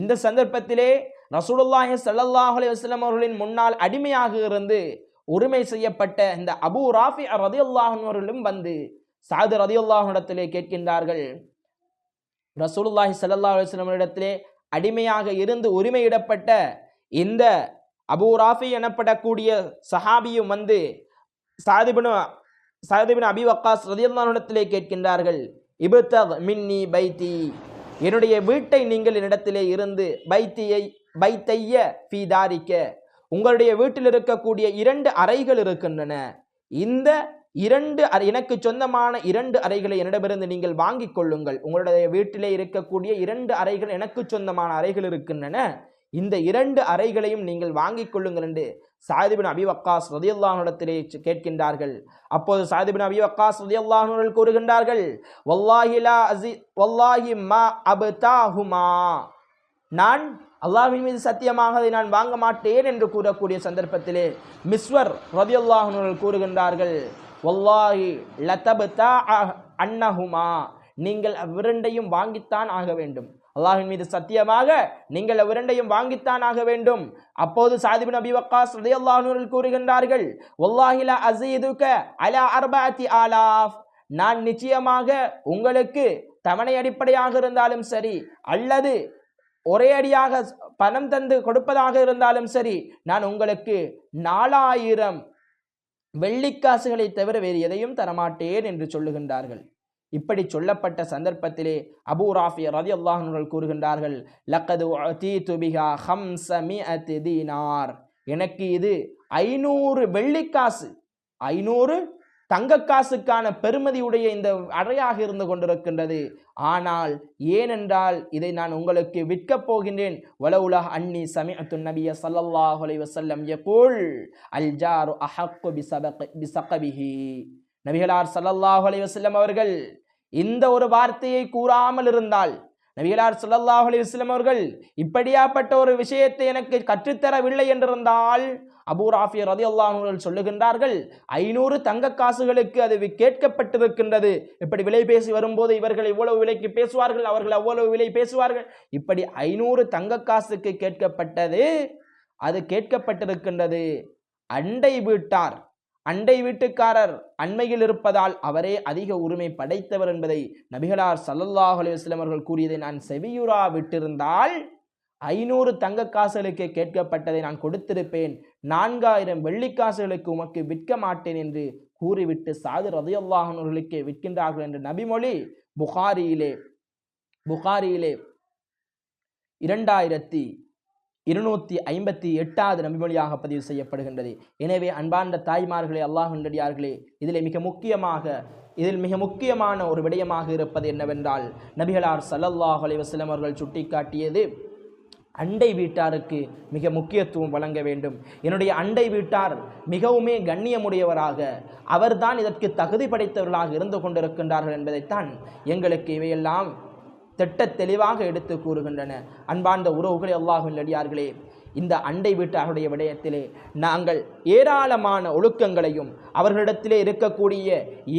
இந்த சந்தர்ப்பத்திலே ரசூலுல்லாஹி ஸல்லல்லாஹு அலைஹி வஸல்லம் அவர்களின் முன்னால் அடிமையாக இருந்து உரிமை செய்யப்பட்ட இந்த அபூ ராஃபி ரலியல்லாஹு அன்ஹு அவர்களும் வந்து சஅத் ரலியல்லாஹு அன்ஹு இடத்திலே கேட்கின்றார்கள். ரசூலுல்லாஹி ஸல்லல்லாஹு அலைஹி வஸல்லம் இடத்திலே அடிமையாக இருந்து உரிமையிடப்பட்ட இந்த அபூ ராஃபி எனப்படக்கூடிய சஹாபியும் வந்து சஅத் இப்னு அபி வக்காஸ் ரலியல்லாஹு அன்ஹு இடத்திலே கேட்கின்றார்கள், இப்தக் மின்னி பைத்தி, என்னுடைய வீட்டை நீங்கள் என்னிடத்திலே இருந்து பைத்தைய ஃபீ தாரிக்க, உங்களுடைய வீட்டில் இருக்கக்கூடிய 2 அறைகள் இருக்கின்றன, இந்த 2 எனக்கு சொந்தமான 2 அறைகளை என்னிடமிருந்து நீங்கள் வாங்கிக் கொள்ளுங்கள். உங்களுடைய வீட்டிலே இருக்கக்கூடிய 2 அறைகள் எனக்கு சொந்தமான அறைகள் இருக்கின்றன, இந்த 2 அறைகளையும் நீங்கள் வாங்கிக் கொள்ளுங்கள் என்று சஅத் இப்னு அபி வக்காஸ் ரலியல்லாஹு அன்ஹு இடத்திலே கேட்கின்றார்கள். அப்போது சஅத் இப்னு அபி வக்காஸ் ரலியல்லாஹு அன்ஹு கூறுகின்றார்கள், வல்லாஹி மா அப்தாஹுமா, நான் அல்லாஹ்வின் மீது சத்தியமாக அதை நான் வாங்க மாட்டேன் என்று கூறக்கூடிய சந்தர்ப்பத்திலே மிஸ்வர் ரலியல்லாஹு அன்ஹு கூறுகின்றார்கள், வல்லாஹி லதப்தா அன்னஹுமா, நீங்கள் அவ்விரண்டையும் வாங்கித்தான் ஆக வேண்டும். அல்லாஹ்வின் மீது சத்தியமாக நீங்கள் அவ்விரண்டையும் வாங்கித்தான் ஆக வேண்டும். அப்போது சாத் இப்னு அபீ வக்காஸ் ரலியல்லாஹு அன்ஹு கூறுகின்றார்கள், வல்லாஹி லா அஸீதுக அலா அர்பஅத்தி ஆலாஃப், நான் நிச்சயமாக உங்களுக்கு தவணை அடிப்படையாக இருந்தாலும் சரி அல்லது ஒரே அடியாக பணம் தந்து கொடுப்பதாக இருந்தாலும் சரி, நான் உங்களுக்கு 4000 வெள்ளிக்காசுகளை தவிர வேறு எதையும் தரமாட்டேன் என்று சொல்லுகின்றார்கள். இப்படி சொல்லப்பட்ட சந்தர்ப்பத்திலே அபூ ராஃபி ரலியல்லாஹு அன்ஹு கூறுகின்றார்கள், லக்கது உஅதீது பிஹா 500 தீனார், எனக்கு இது 500 வெள்ளிக்காசு 500 தங்கக்காசுக்கான பெருமதியுடைய இந்த அறையாக இருந்து கொண்டிருக்கின்றது. ஆனால் ஏனென்றால் இதை நான் உங்களுக்கு விற்கப் போகின்றேன். வலவுலா அன்னி சமிஅத்து நபிய ஸல்லல்லாஹு அலைஹி வஸல்லம் யகூல் அல் ஜாரு அஹக்கு பிஸகபிஹி, நபிகளார் ஸல்லல்லாஹு அலைஹி வஸல்லம் அவர்கள் இந்த ஒரு வார்த்தையை கூறாமல் இருந்தால், நபிகளார் ஸல்லல்லாஹு அலைஹி வஸல்லம் அவர்கள் இப்படியாப்பட்ட ஒரு விஷயத்தை எனக்கு கற்றுத்தரவில்லை என்றிருந்தால், அபூ ராஃபி ரலியல்லாஹு அன்ஹு சொல்லுகின்றார்கள், 500 தங்க காசுகளுக்கு அது கேட்கப்பட்டிருக்கின்றது. இப்படி விலை பேசி வரும்போது இவர்கள் இவ்வளவு விலைக்கு பேசுவார்கள், அவர்கள் அவ்வளவு விலை பேசுவார்கள். இப்படி 500 தங்க காசுக்கு கேட்கப்பட்டது, அது கேட்கப்பட்டிருக்கின்றது. அண்டை வீட்டுக்காரர் அண்மையில் இருப்பதால் அவரே அதிக உரிமை படைத்தவர் என்பதை நபிகளார் ஸல்லல்லாஹு அலைஹி வஸல்லம் அவர்கள் கூறியதை நான் செவியுறா விட்டிருந்தால் 500 தங்க காசுகளுக்கு கேட்கப்பட்டதை நான் கொடுத்திருப்பேன், 4000 வெள்ளிக்காசுகளுக்கு உமக்கு விற்க மாட்டேன் என்று கூறிவிட்டு சாது ரலியல்லாஹு அன்ஹுவுக்கு விற்கின்றார்கள் என்ற நபிமொழி புகாரியிலே 2258வது நபிமொழியாக பதிவு செய்யப்படுகின்றது. எனவே அன்பார்ந்த தாய்மார்களே, அல்லாஹ்வின் நல்லடியார்களே, இதில் மிக முக்கியமான ஒரு விடயமாக இருப்பது என்னவென்றால், நபிகளார் ஸல்லல்லாஹு அலைஹி வஸல்லம் அவர்கள் சுட்டிக்காட்டியது அண்டை வீட்டாருக்கு மிக முக்கியத்துவம் வழங்க வேண்டும். என்னுடைய அண்டை வீட்டார் மிகவுமே கண்ணியமுடையவராக, அவர்தான் இதற்கு தகுதி படைத்தவர்களாக இருந்து கொண்டிருக்கின்றார்கள் என்பதைத்தான் எங்களுக்கு இவையெல்லாம் திட்ட தெளிவாக எடுத்து கூறுகின்றன. அன்பார்ந்த உறவுகளே, அல்லாஹ்வின் நல்லடியார்களே, இந்த அண்டை வீட்டாருடைய விடயத்திலே நாங்கள் ஏராளமான ஒழுக்கங்களையும் அவர்களிடத்திலே இருக்கக்கூடிய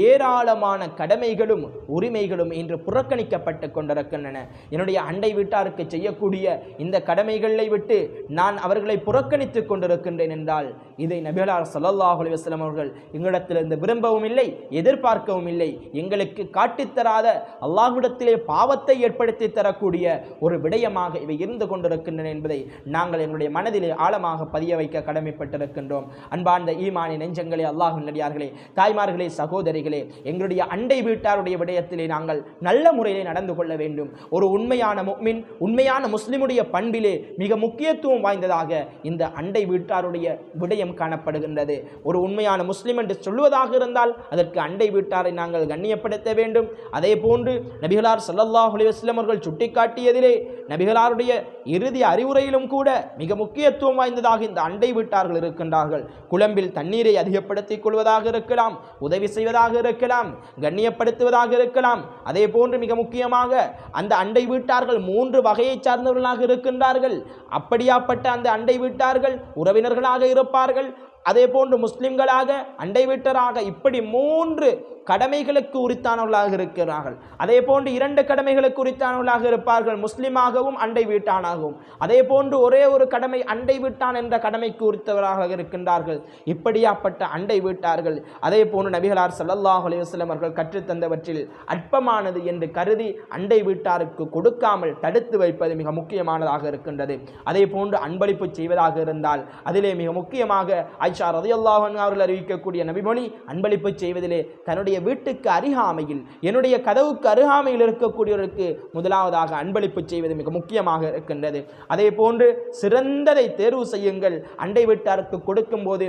ஏராளமான கடமைகளும் உரிமைகளும் இன்று புறக்கணிக்கப்பட்டு கொண்டிருக்கின்றன. என்னுடைய அண்டை வீட்டாருக்கு செய்யக்கூடிய இந்த கடமைகளை விட்டு நான் அவர்களை புறக்கணித்து கொண்டிருக்கின்றேன் என்றால் இதை நபிகளார் ஸல்லல்லாஹு அலைஹி வஸல்லம் அவர்கள் எங்களிடத்திலிருந்து விரும்பவும் இல்லை, எதிர்பார்க்கவும் இல்லை. எங்களுக்கு காட்டித்தராத, அல்லாஹ்விடத்திலே பாவத்தை ஏற்படுத்தி தரக்கூடிய ஒரு விடயமாக இவை இருந்து கொண்டிருக்கின்றன என்பதை நாங்கள் எங்களுடைய மனதிலே ஆழமாக பதிய வைக்க கடமைப்பட்டிருக்கின்றோம். அன்பார்ந்த ஈமானி நெஞ்சங்களே, அல்லாஹ்வின் நல்லடியார்களே, தாய்மார்களே, சகோதரிகளே, எங்களுடைய அண்டை வீட்டாருடைய விடயத்திலே நாங்கள் நல்ல முறையிலே நடந்து கொள்ள வேண்டும். ஒரு உண்மையான முஃமின், உண்மையான முஸ்லிமுடைய பண்பிலே மிக முக்கியத்துவம் வாய்ந்ததாக இந்த அண்டை வீட்டாருடைய விடயம் காணப்படுகின்றது. ஒரு உண்மையான முஸ்லிம் என்று சொல்வதாக இருந்தால் அதற்கு அண்டை வீட்டாரை நாங்கள் கண்ணியப்படுத்த வேண்டும். அதே போன்று நபிகளார் ஸல்லல்லாஹு அலைஹி வஸல்லம் அவர்கள் சுட்டிக்காட்டியதிலே நபிகளாருடைய இறுதி அறிவுரையிலும் கூட மிக முக்கியத்துவம் வாய்ந்ததாக இந்த அண்டை வீட்டார்கள் இருக்கின்றார்கள். குளம்பில் தண்ணீரை அதிகப்படுத்திக் கொள்வதாக இருக்கலாம், உதவி செய்வதாக இருக்கலாம், கண்ணியப்படுத்துவதாக இருக்கலாம். அதே போன்று மிக முக்கியமாக அந்த அண்டை வீட்டார்கள் 3 வகையை சார்ந்தவர்களாக இருக்கின்றார்கள். அப்படியாப்பட்ட அந்த அண்டை வீட்டார்கள் உறவினர்களாக இருப்பார்கள், அதே போன்று முஸ்லிம்களாக, அண்டை வீட்டராக, இப்படி 3 கடமைகளுக்கு உரித்தானவர்களாக இருக்கிறார்கள். அதே போன்று 2 கடமைகளுக்கு உரித்தானவர்களாக இருப்பார்கள், முஸ்லிமாகவும் அண்டை வீட்டானாகவும். அதே போன்று ஒரே ஒரு கடமை அண்டை வீட்டான் என்ற கடமைக்கு உரித்தவராக இருக்கின்றார்கள். இப்படியாப்பட்ட அண்டை வீட்டார்கள் அதே போன்று நபிகளார் ஸல்லல்லாஹு அலைஹி வஸல்லம் அவர்கள் கற்றுத்தந்தவற்றில் அற்பமானது என்று கருதி அண்டை வீட்டாருக்கு கொடுக்காமல் தடுத்து வைப்பது மிக முக்கியமானதாக இருக்கின்றது. அதே போன்று அன்பளிப்பு செய்வதாக இருந்தால் அதிலே மிக முக்கியமாக ஆயிஷா ரலியல்லாஹு அன்ஹா அவர்கள் அறிவிக்கக்கூடிய நபிமொழி, அன்பளிப்பு செய்வதிலே தன்னுடைய வீட்டுக்கு அருகாமையில், என்னுடைய கதவுக்கு அருகாமையில் இருக்கக்கூடியவருக்கு முதலாவதாக அன்பளிப்பு செய்வது மிக முக்கியமாக இருக்கின்றது. அதே போன்று சிறந்ததை தேர்வு செய்யுங்கள். அண்டை வீட்டாருக்கு கொடுக்கும் போது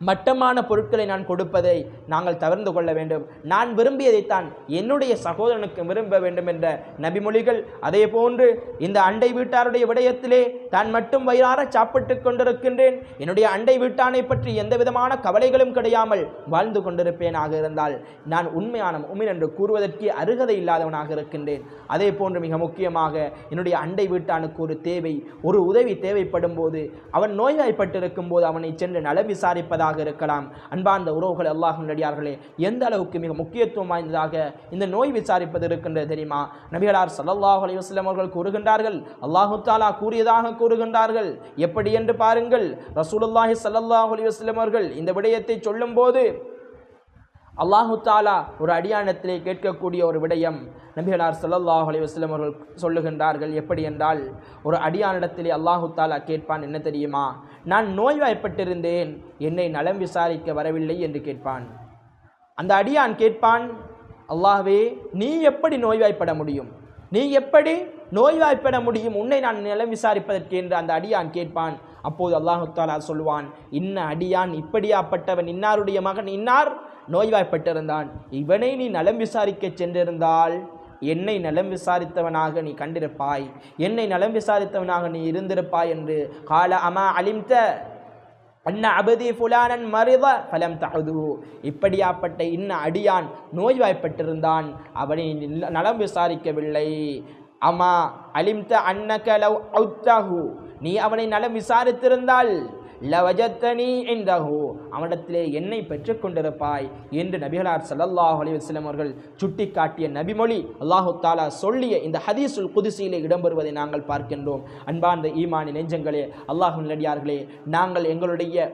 மட்டமான பொருட்களை நான் கொடுப்பதை நாங்கள் தவிர்த்து கொள்ள வேண்டும். நான் விரும்பியதைத்தான் என்னுடைய சகோதரனுக்கு விரும்ப வேண்டும் என்ற நபிமொழிகள். அதே போன்று இந்த அண்டை வீட்டாருடைய விடயத்திலே தான் மட்டும் வயிறார சாப்பிட்டு கொண்டிருக்கின்றேன், என்னுடைய அண்டை வீட்டானை பற்றி எந்த விதமான கவலைகளும் கிடையாமல் வாழ்ந்து கொண்டிருப்பேனாக இருந்தால் நான் உண்மையான முஃமின் என்று கூறுவதற்கு அருகதை இல்லாதவனாக இருக்கின்றேன். அதே போன்று மிக முக்கியமாக என்னுடைய அண்டை வீட்டானுக்கு ஒரு தேவை, ஒரு உதவி தேவைப்படும் போது, அவன் நோய்வாய்ப்பட்டிருக்கும் போது அவனை சென்று நலம் விசாரிப்பதாக இருக்கலாம். அன்பார்ந்த உறவுகள், அல்லாஹ்வின் நல்லடியார்களே, எந்த அளவுக்கு மிக முக்கியத்துவம் வாய்ந்ததாக இந்த நோய் விசாரிப்பது இருக்கின்றது தெரியுமா? நபிகளார் ஸல்லல்லாஹு அலைஹி வஸல்லம் அவர்கள் கூறுகின்றார்கள், அல்லாஹு தஆலா கூறியதாக கூறுகின்றார்கள். எப்படி என்று பாருங்கள். ரசூலுல்லாஹி ஸல்லல்லாஹு அலைஹி வஸல்லம் அவர்கள் இந்த விடயத்தை சொல்லும் போது அல்லாஹு தஆலா ஒரு அடியானத்திலே கேட்கக்கூடிய ஒரு விடயம் நபிகளார் ஸல்லல்லாஹு அலைஹி வஸல்லம் அவர்கள் சொல்லுகின்றார்கள். எப்படி என்றால், ஒரு அடியானிடத்திலே அல்லாஹு தஆலா கேட்பான், என்ன தெரியுமா? நான் நோய்வாய்ப்பட்டிருந்தேன், என்னை நலம் விசாரிக்க வரவில்லை என்று கேட்பான். அந்த அடியான் கேட்பான், அல்லாஹ்வே, நீ எப்படி நோய்வாய்ப்பட முடியும்? நீ எப்படி நோய்வாய்ப்பட முடியும்? உன்னை நான் நலம் விசாரிப்பதற்கு என்று அந்த அடியான் கேட்பான். அப்போது அல்லாஹு தஆலா சொல்வான், இன்ன அடியான் இப்படியாப்பட்டவன், இன்னாருடைய மகன் இன்னார் நோய்வாய்ப்பட்டிருந்தான், இவனை நீ நலம் விசாரிக்க சென்றிருந்தால் என்னை நலம் விசாரித்தவனாக நீ கண்டிருப்பாய், என்னை நலம் விசாரித்தவனாக நீ இருந்திருப்பாய் என்று. கால அமா அலிம்த அன்ன அபதி ஃபுலானன் மரித ஃபலம் தஅது, இப்படியாப்பட்ட இன்ன அடியான் நோய்வாய்ப்பட்டிருந்தான், அவனை நலம் விசாரிக்கவில்லை. அமா அலிம்த அன்னக லவ் அவுத்தஹு, நீ அவனை நலம் விசாரித்திருந்தால் லவஜத்தனி இன்தஹு, அவனிடத்திலே என்னை பெற்றுக் கொண்டிருப்பாய் என்று நபிகளார் ஸல்லல்லாஹு அலைஹி வஸல்லம் அவர்கள் சுட்டிக்காட்டிய நபிமொழி அல்லாஹு தஆலா சொல்லிய இந்த ஹதீஸுல் குதுஸியிலே இடம்பெறுவதை நாங்கள் பார்க்கின்றோம். அன்பார்ந்த ஈமானி நெஞ்சங்களே, அல்லாஹ்வின் நல்லடியார்களே, நாங்கள் எங்களுடைய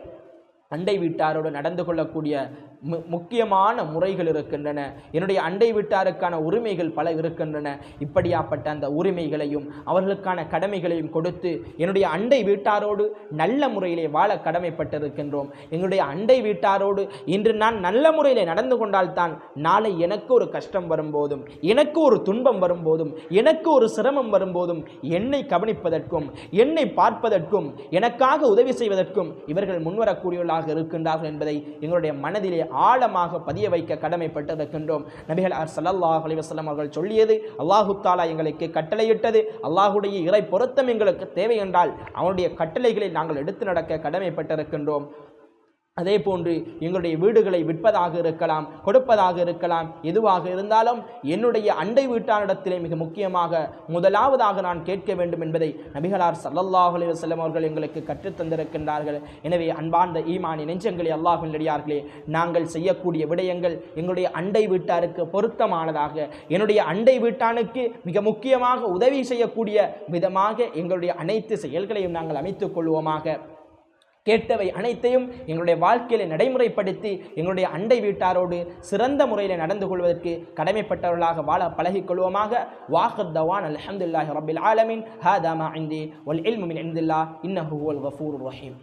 அண்டை வீட்டாரோடு நடந்து கொள்ளக்கூடிய முக்கியமான முறைகள் இருக்கின்றன. என்னுடைய அண்டை வீட்டாருக்கான உரிமைகள் பல இருக்கின்றன. இப்படியாப்பட்ட அந்த உரிமைகளையும் அவர்களுக்கான கடமைகளையும் கொடுத்து என்னுடைய அண்டை வீட்டாரோடு நல்ல முறையிலே வாழ கடமைப்பட்டிருக்கின்றோம். எங்களுடைய அண்டை வீட்டாரோடு இன்று நான் நல்ல முறையிலே நடந்து கொண்டால்தான் நாளை எனக்கு ஒரு கஷ்டம் வரும்போதும், எனக்கு ஒரு துன்பம் வரும்போதும், எனக்கு ஒரு சிரமம் வரும்போதும் என்னை கவனிப்பதற்கும், என்னை பார்ப்பதற்கும், எனக்காக உதவி செய்வதற்கும் இவர்கள் முன்வரக்கூடியவர்களாக இருக்கின்றார்கள் என்பதை எங்களுடைய மனதிலே ஆழமாக பதிய வைக்க கடமைப்பட்டிருக்கின்றோம். நபிகளார் ஸல்லல்லாஹு அலைஹி வஸல்லம் அவர்கள் சொல்லியது, அல்லாஹு தஆலா எங்களுக்கு கட்டளையிட்டது, அல்லாஹுடைய இறை பொருத்தம் எங்களுக்கு தேவை என்றால் அவனுடைய கட்டளைகளை நாங்கள் எடுத்து நடக்க கடமைப்பட்டிருக்கின்றோம். அதே போன்று எங்களுடைய வீடுகளை விற்பதாக இருக்கலாம், கொடுப்பதாக இருக்கலாம், எதுவாக இருந்தாலும் என்னுடைய அண்டை வீட்டானிடத்திலே மிக முக்கியமாக முதலாவதாக நான் கேட்க வேண்டும் என்பதை நபிகளார் ஸல்லல்லாஹு அலைஹி வஸல்லம் அவர்கள் எங்களுக்கு கற்றுத்தந்திருக்கின்றார்கள். எனவே அன்பார்ந்த ஈமானி நெஞ்சங்களே, அல்லாஹ்வின் நல்லடியார்களே, நாங்கள் செய்யக்கூடிய விடயங்கள் எங்களுடைய அண்டை வீட்டாருக்கு பொருத்தமானதாக, என்னுடைய அண்டை வீட்டானுக்கு மிக முக்கியமாக உதவி செய்யக்கூடிய விதமாக எங்களுடைய அனைத்து செயல்களையும் நாங்கள் அமைத்துக் கொள்வோமாக. கேட்டவை அனைத்தையும் எங்களுடைய வாழ்க்கையில நடைமுறைப்படுத்தி எங்களுடைய அண்டை வீட்டாரோடு சிறந்த முறையில் நடந்து கொள்வதற்கு கடமைப்பட்டவர்களாக வாழ பழகிக் கொள்வோமாக. வாஹிர் தவான் அல்ஹம்துலில்லாஹி ரப்பில் ஆலமீன். ஹாதா மா இன்தி வல் இல்மு மின் இன்தில்லாஹ் இன்னஹு ஹுவல் கஃபூருர் ரஹீம்.